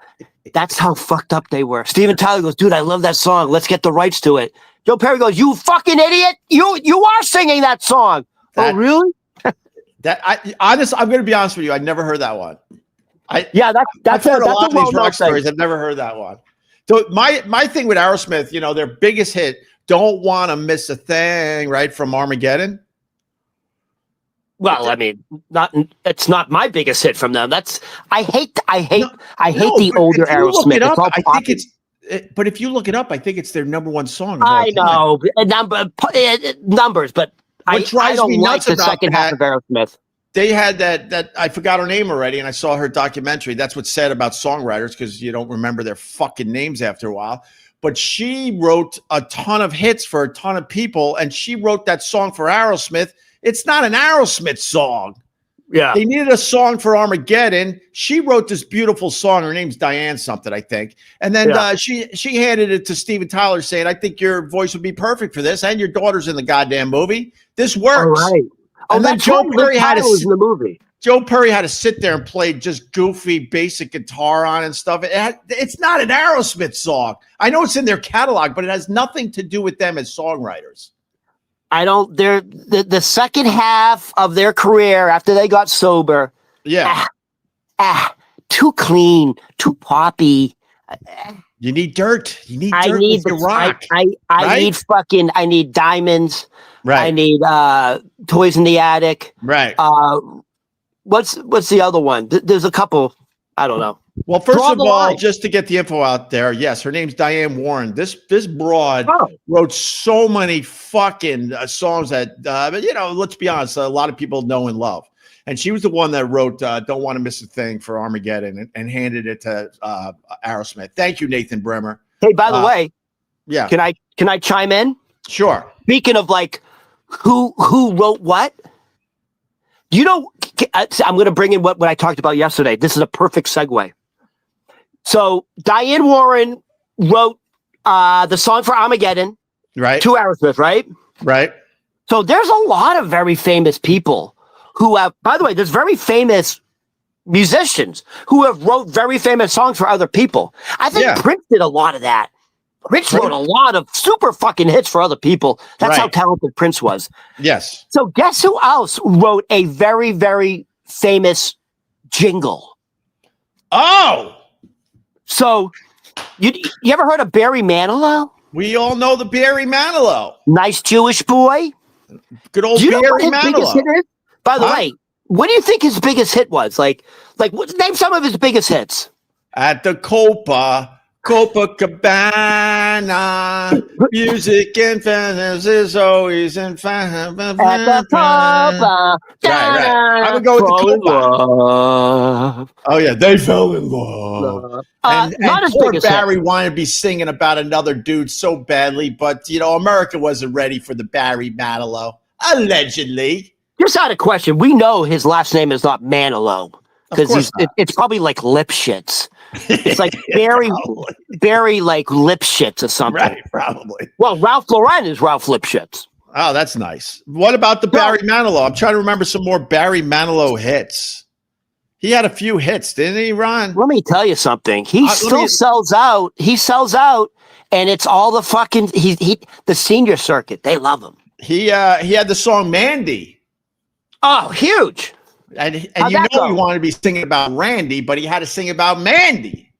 That's how fucked up they were. Steven Tyler goes, dude, I love that song. Let's get the rights to it. Joe Perry goes, you fucking idiot. You are singing that song. Oh, really? I'm going to be honest with you. I never heard that one. That's heard a lot of these rock stories. I've never heard that one. So my thing with Aerosmith, their biggest hit, Don't Want to Miss a Thing, right, from Armageddon. Well, I mean, it's not my biggest hit from them. I hate the older Aerosmith. But if you look it up, I think it's their number one song. I know numbers, but I don't like the second half of Aerosmith. They had that I forgot her name already, and I saw her documentary. That's what's sad about songwriters, because you don't remember their fucking names after a while. But she wrote a ton of hits for a ton of people, and she wrote that song for Aerosmith. It's not an Aerosmith song. Yeah. They needed a song for Armageddon. She wrote this beautiful song. Her name's Diane something, I think. And then she handed it to Steven Tyler saying, I think your voice would be perfect for this, and your daughter's in the goddamn movie. This works. And then Joe Perry had in the movie. Joe Perry had to sit there and play just goofy, basic guitar on and stuff. It's not an Aerosmith song. I know it's in their catalog, but it has nothing to do with them as songwriters. I don't. They're the second half of their career after they got sober. Yeah. Too clean, too poppy. You need dirt. You need dirt. I need with your rock. I need diamonds. Right. I need Toys in the Attic. Right. What's the other one? There's a couple. I don't know. Well, first of all, just to get the info out there, yes, her name's Diane Warren. This broad wrote so many fucking songs that, let's be honest, a lot of people know and love. And she was the one that wrote Don't Want to Miss a Thing for Armageddon and handed it to Aerosmith. Thank you, Nathan Bremer. Hey, by the way, yeah, can I chime in? Sure. Speaking of like who wrote what, I'm going to bring in what I talked about yesterday. This is a perfect segue. So Diane Warren wrote the song for Armageddon, right? To Aerosmith, right? Right. So there's a lot of very famous people who have, by the way, there's very famous musicians who have wrote very famous songs for other people. I think Prince did a lot of that. Prince wrote a lot of super fucking hits for other people. That's how talented Prince was. Yes. So guess who else wrote a very, very famous jingle? Oh! So you ever heard of Barry Manilow? We all know the Barry Manilow. Nice Jewish boy. Good old Barry Manilow. By the way, what do you think his biggest hit was? Like, name some of his biggest hits. At the Copacabana, music and fantasy is always in fan. At the Copa. Right. I would go with the Copa. Oh yeah, they fell in love. And poor Barry wanted to be singing about another dude so badly, but America wasn't ready for the Barry Manilow. Allegedly. Just out of question, we know his last name is not Manilow because it's probably like Lipschitz. It's like Barry like Lipschitz or something. Right, probably. Well, Ralph Lauren is Ralph Lipschitz. Oh, that's nice. What about the Barry Manilow? I'm trying to remember some more Barry Manilow hits. He had a few hits, didn't he, Ron? Let me tell you something. He still sells out. He sells out, and it's all the fucking the senior circuit. They love him. He had the song Mandy. Oh, huge. And he wanted to be singing about Randy, but he had to sing about Mandy.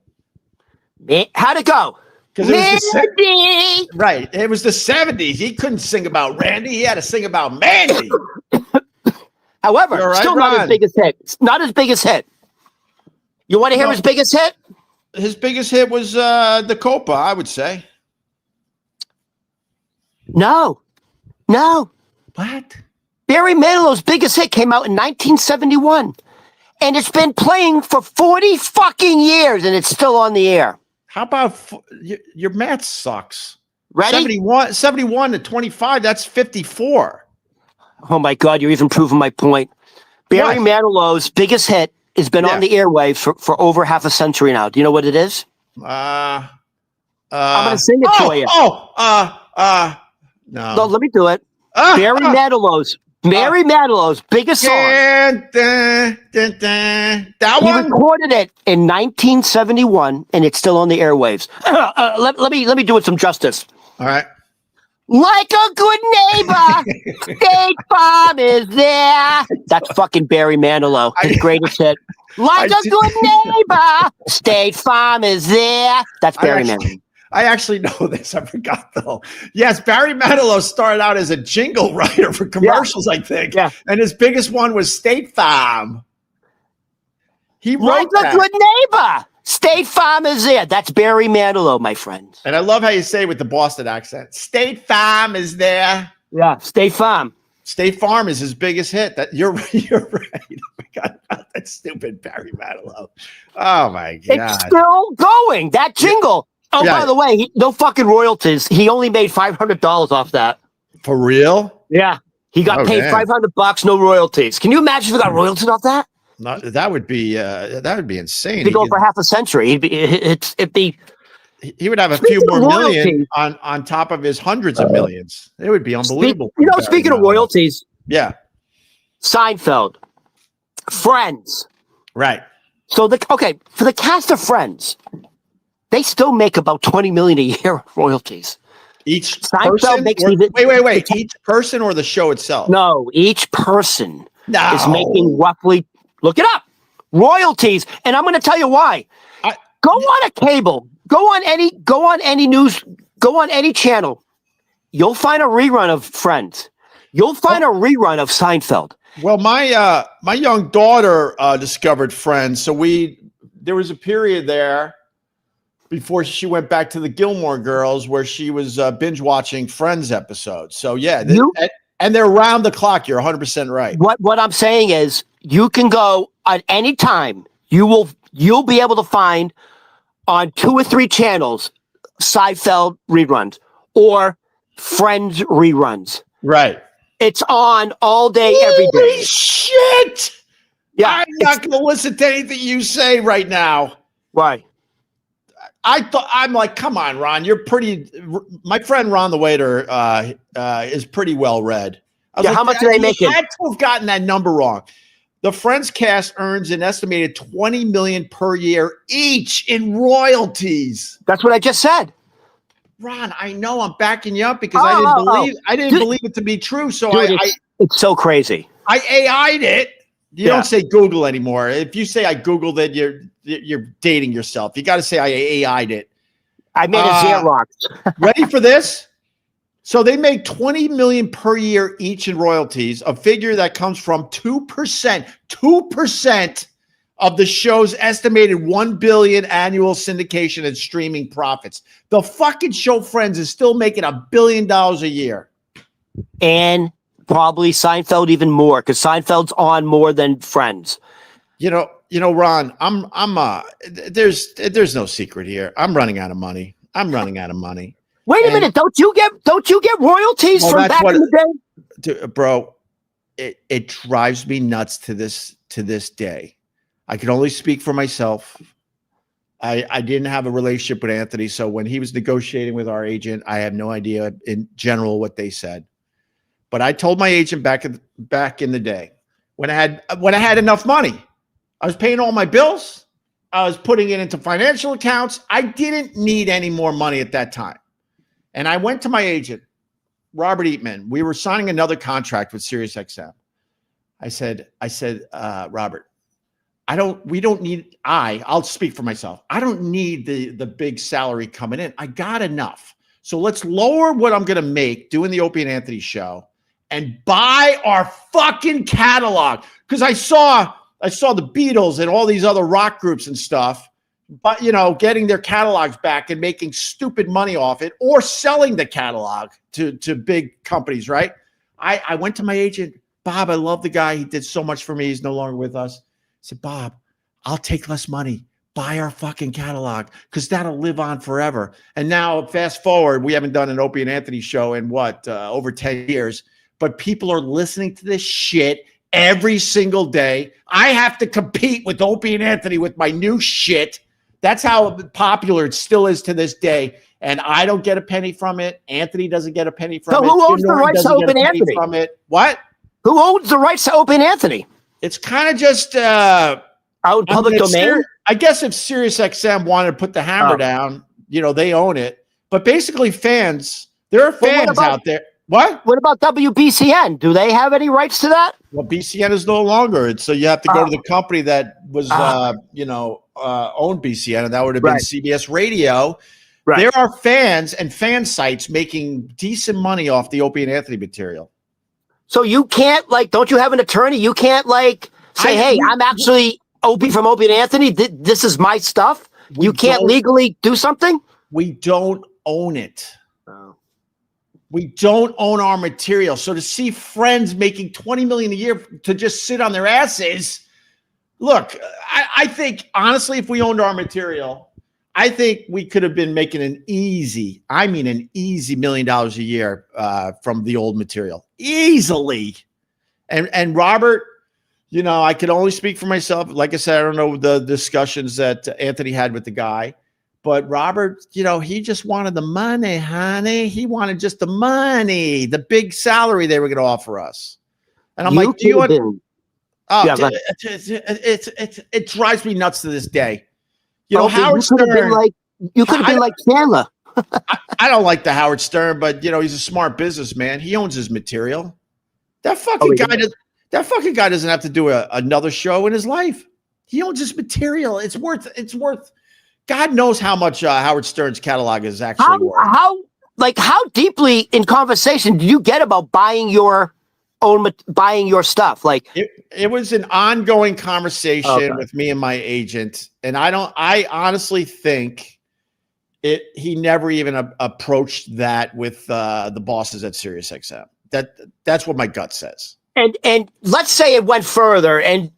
How'd it go? Mandy! Right. It was the 70s. He couldn't sing about Randy. He had to sing about Mandy. However, still not his biggest hit. It's not his biggest hit. You want to hear his biggest hit? His biggest hit was the Copa, I would say. No. What? Barry Manilow's biggest hit came out in 1971, and it's been playing for 40 fucking years, and it's still on the air. How about your math sucks? Ready? 71 to 25, that's 54. Oh, my God, you're even proving my point. Barry Manilow's biggest hit has been on the airwaves for over half a century now. Do you know what it is? I'm going to sing it to you. No, let me do it. Barry Manilow's biggest song. That one? He recorded it in 1971, and it's still on the airwaves. Let me do it some justice. All right. Like a good neighbor, State Farm is there. That's fucking Barry Manilow, his greatest hit. Like a good neighbor, State Farm is there. That's Barry Manilow. I actually know this. I forgot though. Yes, Barry Manilow started out as a jingle writer for commercials, I think. Yeah. And his biggest one was State Farm. He wrote a good neighbor. State Farm is there. That's Barry Manilow, my friend. And I love how you say it with the Boston accent. State Farm is there. Yeah, State Farm. State Farm is his biggest hit. That you're right. I forgot about that stupid Barry Manilow. Oh my God. It's still going. That jingle. Oh, by the way, no fucking royalties. He only made $500 off that. For real? Yeah. He got paid $500, no royalties. Can you imagine if he got royalties off that? That would be insane. He'd go for half a century. He would have a few more million on top of his hundreds of millions. It would be unbelievable. Speaking of royalties. Yeah. Seinfeld, Friends. Right. So for the cast of Friends, they still make about $20 million a year in royalties. Each Seinfeld person? makes Wait. Each person or the show itself? No, each person is making roughly. Look it up. Royalties, and I'm going to tell you why. Go on a cable. Go on any news. Go on any channel. You'll find a rerun of Friends. You'll find a rerun of Seinfeld. Well, my young daughter discovered Friends, so there was a period there before she went back to the Gilmore Girls where she was binge watching Friends episodes. So yeah, and they're around the clock. You're 100% right. What I'm saying is, you can go at any time. You'll be able to find on 2 or 3 channels Seinfeld reruns or Friends reruns. Right. It's on all day, every day. Holy shit! Yeah, I'm not going to listen to anything you say right now. Why? I'm like, come on, Ron. You're pretty. My friend Ron the waiter is pretty well read. Yeah, how much do they make? You had to have gotten that number wrong. The Friends cast earns an estimated $20 million per year each in royalties. That's what I just said. Ron, I know I'm backing you up because I didn't believe it to be true. So it's so crazy. I AI'd it. You don't say Google anymore. If you say I Googled it, you're dating yourself. You got to say I AI'd it. I made a Xerox. Ready for this? So they make $20 million per year each in royalties, a figure that comes from 2% of the show's estimated $1 billion annual syndication and streaming profits. The fucking show Friends is still making $1 billion a year. And probably Seinfeld even more, because Seinfeld's on more than Friends. You know, Ron, there's no secret here. I'm running out of money. Wait a minute, don't you get royalties from back in the day? Bro, it drives me nuts to this day. I can only speak for myself. I didn't have a relationship with Anthony, so when he was negotiating with our agent, I have no idea in general what they said. But I told my agent back in the day when I had enough money, I was paying all my bills. I was putting it into financial accounts. I didn't need any more money at that time. And I went to my agent, Robert Eatman. We were signing another contract with SiriusXM. I said, Robert, I'll speak for myself. I don't need the big salary coming in. I got enough. So let's lower what I'm going to make doing the Opie and Anthony show and buy our fucking catalog. Because I saw the Beatles and all these other rock groups and stuff, but getting their catalogs back and making stupid money off it or selling the catalog to big companies, right? I went to my agent, Bob, I love the guy. He did so much for me. He's no longer with us. I said, Bob, I'll take less money. Buy our fucking catalog because that'll live on forever. And now fast forward, we haven't done an Opie and Anthony show in over 10 years, but people are listening to this shit every single day. I have to compete with Opie and Anthony with my new shit. That's how popular it still is to this day. And I don't get a penny from it. Anthony doesn't get a penny from it. Who owns the rights to Opie and Anthony? From it. What? Who owns the rights to Opie and Anthony? It's kind of just out in public domain. I guess if SiriusXM wanted to put the hammer down, they own it. But basically, there are fans out there. What? What about WBCN? Do they have any rights to that? Well, BCN is no longer. So you have to go to the company that was, owned BCN, and that would have been CBS Radio. Right. There are fans and fan sites making decent money off the Opie and Anthony material. So you can't don't you have an attorney? You can't say, hey, I'm actually Opie from Opie and Anthony. This is my stuff. You can't legally do something? We don't own it. We don't own our material. So to see Friends making $20 million a year to just sit on their asses, look, I think, honestly, if we owned our material, I think we could have been making an easy $1 million a year from the old material. Easily. And Robert, I could only speak for myself. Like I said, I don't know the discussions that Anthony had with the guy. But Robert, he just wanted the money, honey. He wanted just the money, the big salary they were going to offer us. And I'm like, do you want? Oh, Yeah, it drives me nuts to this day. you Howard could have been Stern. like Chandler. I don't like the Howard Stern, but he's a smart businessman. He owns his material. That fucking guy doesn't have to do another show in his life. He owns his material. It's worth. God knows how much Howard Stern's catalog is actually worth. How deeply in conversation did you get about buying your stuff? Like it was an ongoing conversation with me and my agent, and I honestly think he never even approached that with the bosses at SiriusXM. That's what my gut says. And let's say it went further. And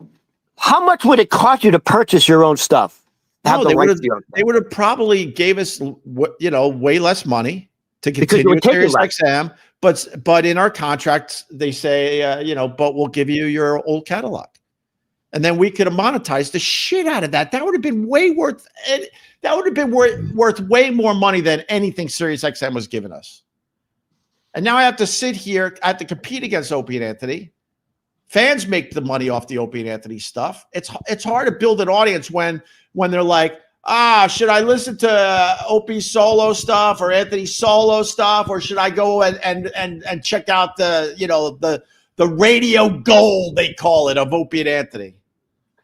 how much would it cost you to purchase your own stuff? They would have probably gave us way less money to continue with SiriusXM. But in our contracts, they say, but we'll give you your old catalog. And then we could have monetized the shit out of that. That would have been worth way more money than anything SiriusXM was giving us. And now I have to sit here. I have to compete against Opie and Anthony. Fans make the money off the Opie and Anthony stuff. It's hard to build an audience when they're like, should I listen to Opie's solo stuff or Anthony's solo stuff, or should I go and check out the radio gold, they call it, of Opie and Anthony?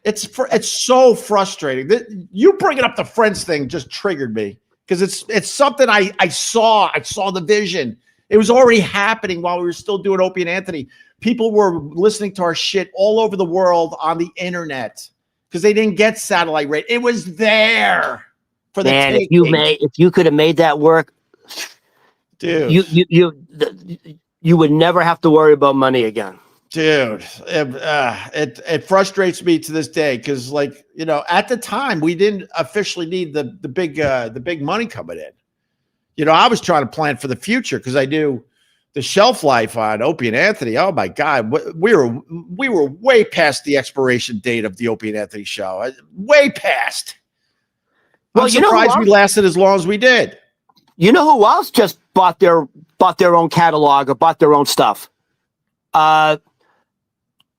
It's so frustrating. You bringing up the Friends thing just triggered me because it's something I saw. I saw the vision. It was already happening while we were still doing Opie and Anthony. People were listening to our shit all over the world on the internet because they didn't get satellite radio. It was there for the taking. If you could have made that work, dude, you would never have to worry about money again. Dude, it frustrates me to this day because, at the time we didn't officially need the big money coming in. I was trying to plan for the future because I knew the shelf life on Opie and Anthony. Oh my God, we were way past the expiration date of the Opie and Anthony show. Way past. Well, I'm surprised we lasted as long as we did. You know who else just bought their own catalog or bought their own stuff?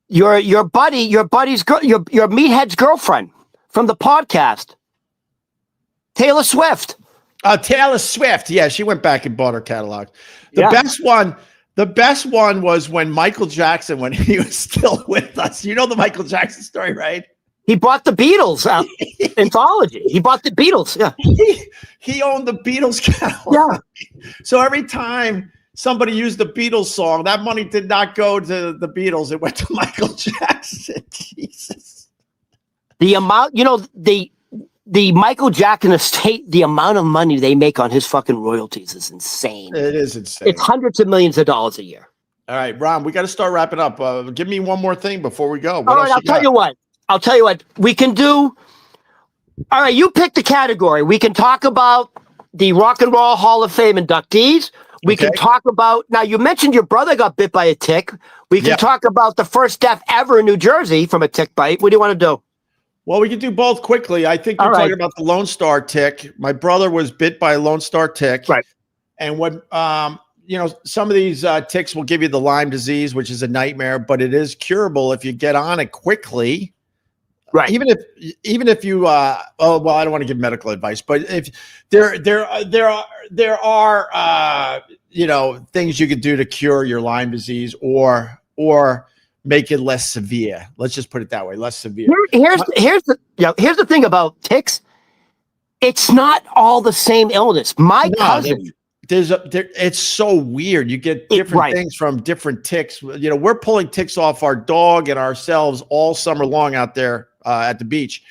Your buddy's girl, your meathead's girlfriend from the podcast, Taylor Swift. Taylor Swift. Yeah, she went back and bought her catalog. The best one was when Michael Jackson, when he was still with us. You know the Michael Jackson story, right? He bought the Beatles anthology. He bought the Beatles. Yeah. He owned the Beatles catalog. Yeah. So every time somebody used the Beatles song, that money did not go to the Beatles. It went to Michael Jackson. Jesus. The amount, the Michael Jackson estate, the amount of money they make on his fucking royalties is insane. It is insane. It's hundreds of millions of dollars a year. All right, Ron, we got to start wrapping up. Give me one more thing before we go. All right, I'll tell you what. We can do. All right, you pick the category. We can talk about the Rock and Roll Hall of Fame inductees. We can talk about, now you mentioned your brother got bit by a tick. We can talk about the first death ever in New Jersey from a tick bite. What do you want to do? Well, we can do both quickly. I think you're talking about the Lone Star tick. My brother was bit by a Lone Star tick. Right. And when, some of these ticks will give you the Lyme disease, which is a nightmare, but it is curable if you get on it quickly. Right. Even if you, I don't want to give medical advice, but if there are things you could do to cure your Lyme disease or make it less severe. Let's just put it that way, less severe. Here's the thing about ticks. It's not all the same illness. My cousin. It's so weird. You get different things from different ticks. We're pulling ticks off our dog and ourselves all summer long out there at the beach.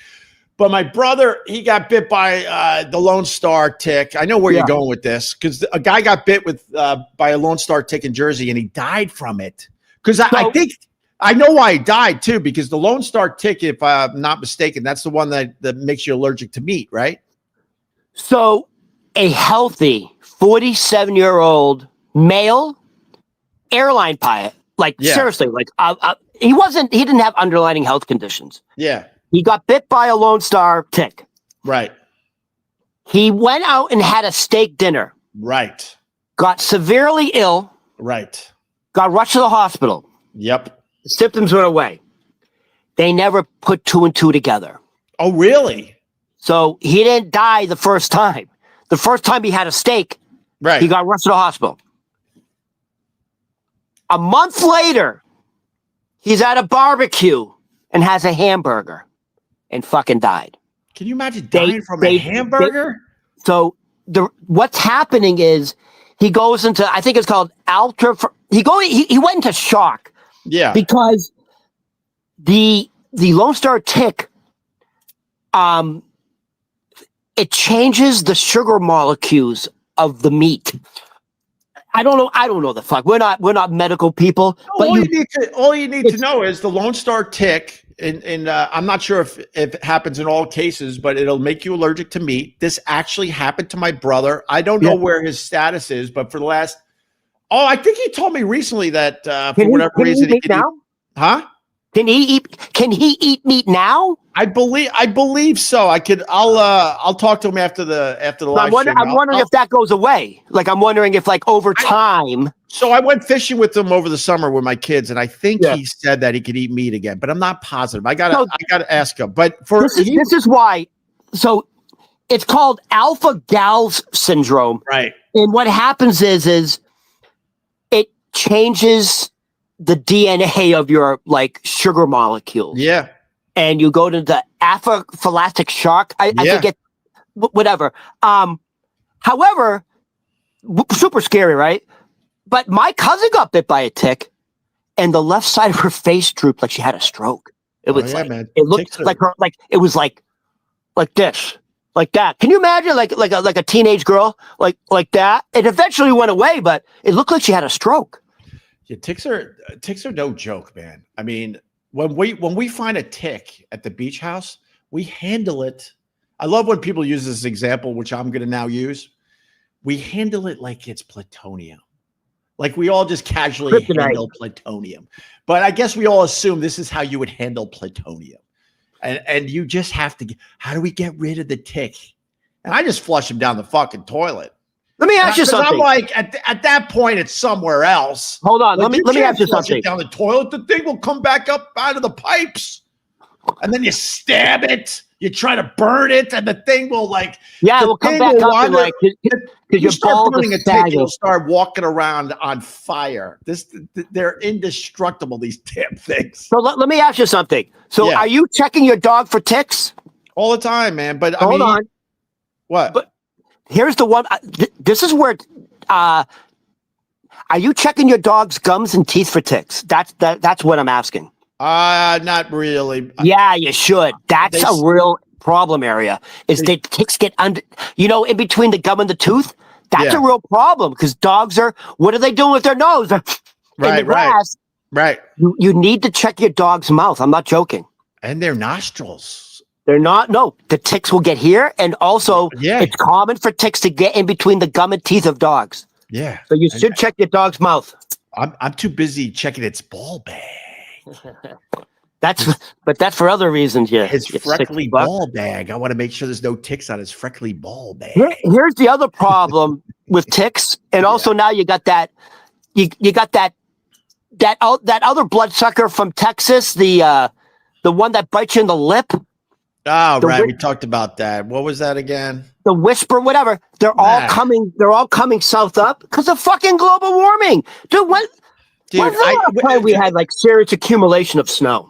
But my brother, he got bit by the Lone Star tick. I know where you're going with this because a guy got bit by a Lone Star tick in Jersey and he died from it. Because I think I know why he died too, because the Lone Star tick, if I'm not mistaken, that's the one that makes you allergic to meat, right? So a healthy 47-year-old male airline pilot, seriously, he didn't have underlying health conditions. Yeah. He got bit by a Lone Star tick. Right. He went out and had a steak dinner. Right. Got severely ill. Right. Got rushed to the hospital. Yep. The symptoms went away. They never put 2 and 2 together. Oh, really? So he didn't die the first time. The first time he had a steak, Right. he got rushed to the hospital. A month later, he's at a barbecue and has a hamburger and fucking died. Can you imagine dying from a hamburger? What's happening is he goes into, I think it's called he went into shock. Yeah. Because the Lone Star tick, it changes the sugar molecules of the meat. I don't know the fuck. We're not medical people. No, all you need to know is the Lone Star tick. And I'm not sure if it happens in all cases, but it'll make you allergic to meat. This actually happened to my brother. I don't know where his status is, but for the last, I think he told me recently that for whatever reason, he can eat now? Huh? Can he eat meat now? I believe so. I'll talk to him after the live stream. I'm wondering if that goes away. Like, I'm wondering if, like, over time. So I went fishing with him over the summer with my kids, and I think he said that he could eat meat again, but I'm not positive. I gotta ask him. But this is why. So it's called alpha Gal's syndrome, right? And what happens is it changes the DNA of your, like, sugar molecules. Yeah. And you go to the anaphylactic shock. I forget, whatever. However, super scary, right? But my cousin got bit by a tick, and the left side of her face drooped like she had a stroke. It was man. It looked like her, like it was like this, like that. Can you imagine, like a teenage girl, like that? It eventually went away, but it looked like she had a stroke. Yeah, ticks are no joke, man. I mean, when we find a tick at the beach house, we handle it. I love when people use this example, which I'm going to now use. We handle it like it's plutonium. Like we all just casually handle plutonium. But I guess we all assume this is how you would handle plutonium. And you just have to, how do we get rid of the tick? And I just flush him down the fucking toilet. Let me ask you something. I'm like, at that point, it's somewhere else. Hold on. Like, let me ask you something. Down the toilet, the thing will come back up out of the pipes. And then you stab it. You try to burn it, and the thing will it will come back up and like you start burning a tick, you'll start walking around on fire. They're indestructible, these damn things. So let me ask you something. So are you checking your dog for ticks? All the time, man. But hold on. What? But here's the one. This is where. Are you checking your dog's gums and teeth for ticks? That's what I'm asking. Not really. Yeah, you should. That's a real problem area. Is that ticks get under, in between the gum and the tooth? That's a real problem because dogs what are they doing with their nose? In the grass. Right. You need to check your dog's mouth. I'm not joking. And their nostrils. They're not. No, the ticks will get here, and also it's common for ticks to get in between the gum and teeth of dogs. Yeah. So you should check your dog's mouth. I'm too busy checking its ball bag. That's for other reasons. Yeah, his freckly ball bag. I want to make sure there's no ticks on his freckly ball bag. Here's the other problem with ticks, and also now you got that. You got that other bloodsucker from Texas, the one that bites you in the lip. Oh, right. We talked about that. What was that again? The whisper, whatever. They're all coming south up because of fucking global warming, dude. Dude, we had like serious accumulation of snow.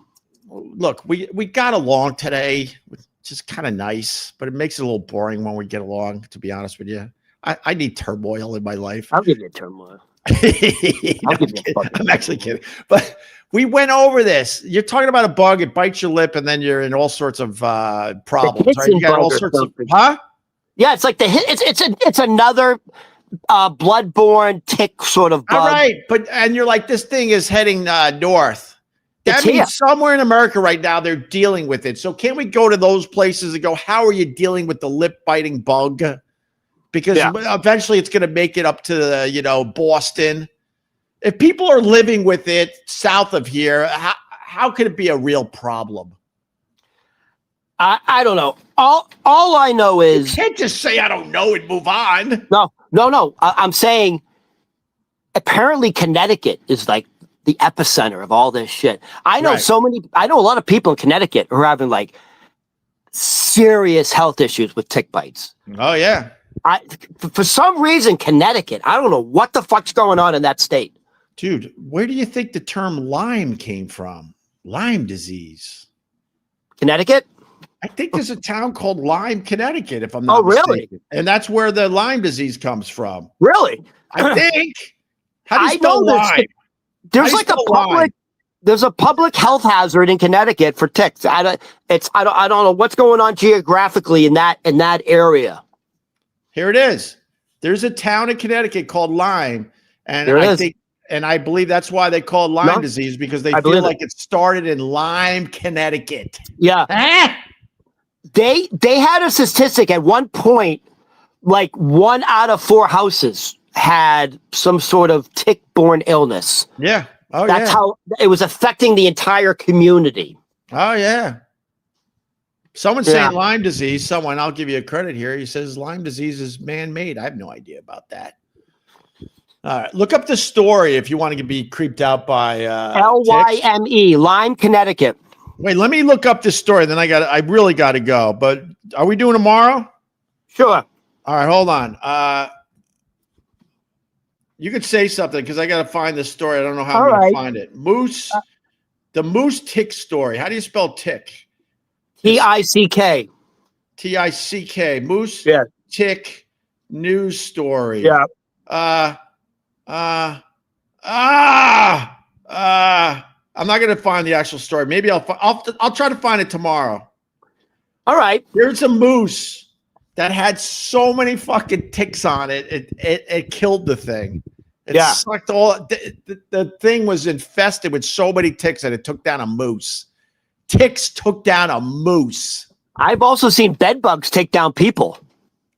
Look, we got along today, which is kind of nice, but it makes it a little boring when we get along, to be honest with you. I need turmoil in my life. I'll give you turmoil. I'm actually kidding. But we went over this. You're talking about a bug, it bites your lip, and then you're in all sorts of problems. Right? You got all sorts of Yeah, it's like it's another bloodborne tick sort of bug. All right, and you're like, this thing is heading north. That means somewhere in America right now they're dealing with it. So can't we go to those places and go, how are you dealing with the lip biting bug? Because eventually it's going to make it up to Boston. If people are living with it south of here, how could it be a real problem? I don't know. All I know is you can't just say I don't know and move on. No. I'm saying apparently Connecticut is like the epicenter of all this shit. I know Right. I know a lot of people in Connecticut who are having like serious health issues with tick bites. Oh yeah. For some reason, Connecticut, I don't know what the fuck's going on in that state. Dude, where do you think the term Lyme came from? Lyme disease. Connecticut? I think there's a town called Lyme, Connecticut, if I'm not really? mistaken. And that's where the Lyme disease comes from. Really? I think. How do you spell know Lyme? There's like there's a public health hazard in Connecticut for ticks. I don't know what's going on geographically in that area. Here it is. There's a town in Connecticut called Lyme, and I believe that's why they call it Lyme disease, because they feel like it started in Lyme, Connecticut. Yeah. They had a statistic at one point, like 1 out of 4 houses had some sort of tick-borne illness. Yeah. That's how it was affecting the entire community. Oh, yeah. Someone's saying Lyme disease. I'll give you a credit here. He says Lyme disease is man-made. I have no idea about that. All right. Look up the story if you want to be creeped out by Lyme, Lyme, Connecticut. Wait, let me look up this story. Then I really got to go. But are we doing tomorrow? Sure. All right. Hold on. You could say something because I got to find this story. I don't know how I'm going to find it. The moose tick story. How do you spell tick? Tick. Tick. Moose tick news story. Yeah. I'm not going to find the actual story. Maybe I'll try to find it tomorrow. All right. There's a moose that had so many fucking ticks on it. It killed the thing. It sucked all. The thing was infested with so many ticks that it took down a moose. Ticks took down a moose. I've also seen bed bugs take down people.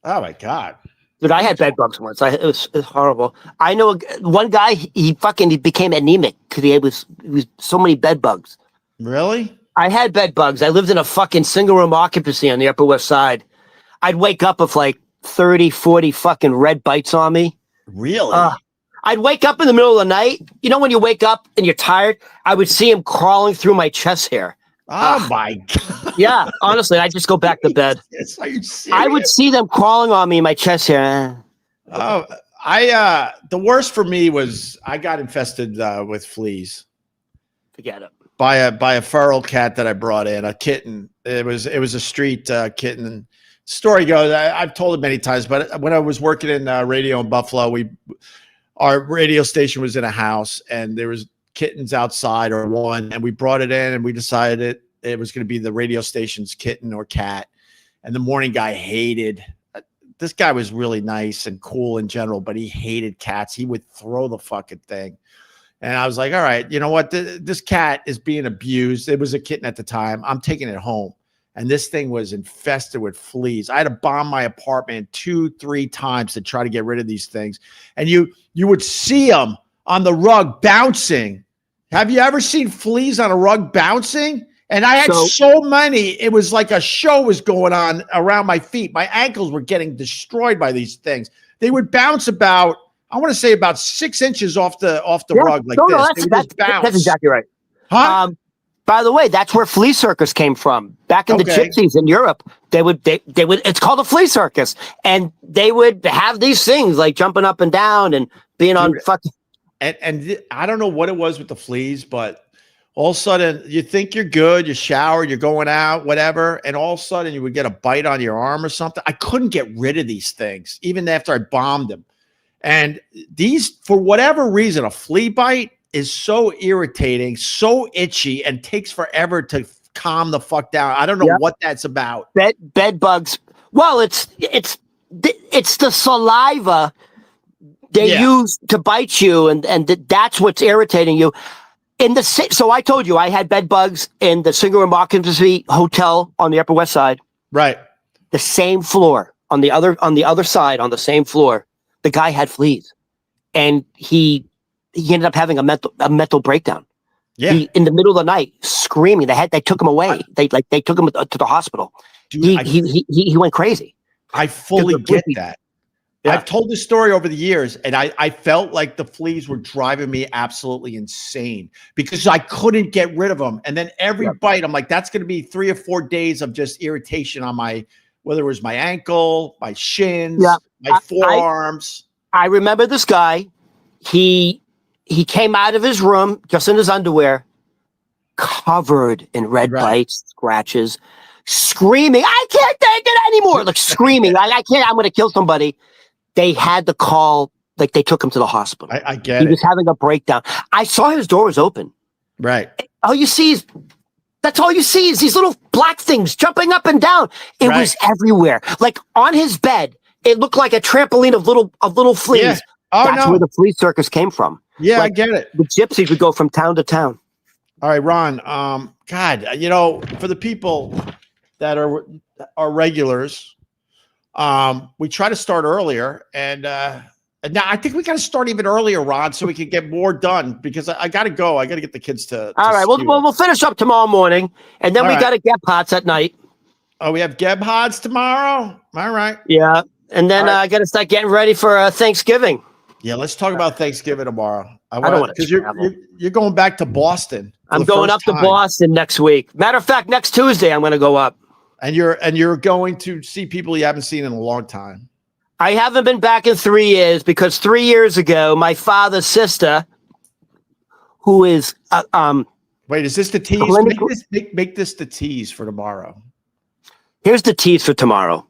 Oh my God. Dude, I had bed bugs once. It was horrible. I know one guy, he became anemic because he was so many bed bugs. Really? I had bed bugs. I lived in a fucking single room occupancy on the Upper West Side. I'd wake up with like 30, 40 fucking red bites on me. Really? I'd wake up in the middle of the night. You know when you wake up and you're tired? I would see him crawling through my chest hair. Oh my God. Yeah, honestly, I just go back to bed. Are you serious? I would see them crawling on me in my chest hair. Oh, the worst for me was I got infested with fleas. Forget it. By a feral cat that I brought in, a kitten. It was a street kitten. Story goes, I've told it many times, but when I was working in radio in Buffalo, our radio station was in a house and there was kittens outside or one, and we brought it in and we decided it was going to be the radio station's kitten or cat. And the morning guy hated, this guy was really nice and cool in general, but he hated cats. He would throw the fucking thing. And I was like, all right, you know what? This cat is being abused. It was a kitten at the time. I'm taking it home. And this thing was infested with fleas. I had to bomb my apartment 2-3 times to try to get rid of these things. And you would see them on the rug bouncing. Have you ever seen fleas on a rug bouncing? And I had so many, it was like a show was going on around my feet. My ankles were getting destroyed by these things. They would bounce about, I want to say about 6 inches off the rug like this. That's exactly right. Huh? By the way, that's where flea circus came from. Back in the gypsies in Europe, they would it's called a flea circus. And they would have these things like jumping up and down and being on fucking. And I don't know what it was with the fleas, but all of a sudden you think you're good, you shower, you're going out, whatever. And all of a sudden you would get a bite on your arm or something. I couldn't get rid of these things, even after I bombed them. And these, for whatever reason, a flea bite is so irritating, so itchy, and takes forever to calm the fuck down. I don't know what that's about. Bed bugs. Well, it's the saliva they use to bite you, and that's what's irritating you. So I told you I had bed bugs in the single room occupancy hotel on the Upper West Side. Right. The same floor on the other side, on the same floor, the guy had fleas, and he ended up having a mental breakdown. Yeah. In the middle of the night, screaming. They took him away. They took him to the hospital. Dude, he went crazy. I fully get that. Yeah. I've told this story over the years, and I felt like the fleas were driving me absolutely insane because I couldn't get rid of them. And then every bite, I'm like, that's going to be 3 or 4 days of just irritation on whether it was my ankle, my shins, my forearms. I remember this guy. He came out of his room just in his underwear, covered in red bites, scratches, screaming, "I can't take it anymore!" Like screaming, I can't. I'm going to kill somebody. They had to call, like they took him to the hospital. I get it. He was having a breakdown. I saw his door was open. Right. That's all you see is these little black things jumping up and down. It was everywhere. Like on his bed, it looked like a trampoline of little fleas. Yeah. Oh, That's where the flea circus came from. Yeah, like, I get it. The gypsies would go from town to town. All right, Ron. God, for the people that are regulars, we try to start earlier, and now I think we got to start even earlier, Ron, so we can get more done because I got to go. I got to get the kids to. All right, we'll finish up tomorrow morning, and then we got to get pots at night. Oh, we have Geb Hods tomorrow. All right. Yeah, and then I got to start getting ready for Thanksgiving. Yeah, let's talk about Thanksgiving tomorrow. I don't want to because you're going back to Boston. I'm going up to Boston next week. Matter of fact, next Tuesday I'm going to go up. And you're going to see people you haven't seen in a long time. I haven't been back in 3 years because 3 years ago, my father's sister, who is wait, is this the tease? Make this the tease for tomorrow. Here's the tease for tomorrow.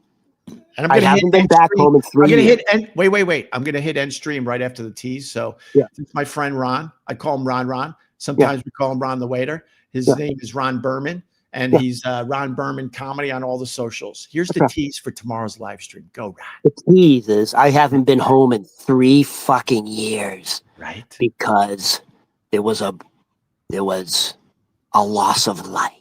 And I haven't been back home in 3 years. Wait. I'm going to hit end stream right after the tease. So it's my friend Ron. I call him Ron. Sometimes we call him Ron the waiter. His name is Ron Berman. And he's Ron Berman Comedy on all the socials. Here's the tease for tomorrow's live stream. Go, Ron. The tease is I haven't been home in 3 fucking years. Right. Because there was a loss of life.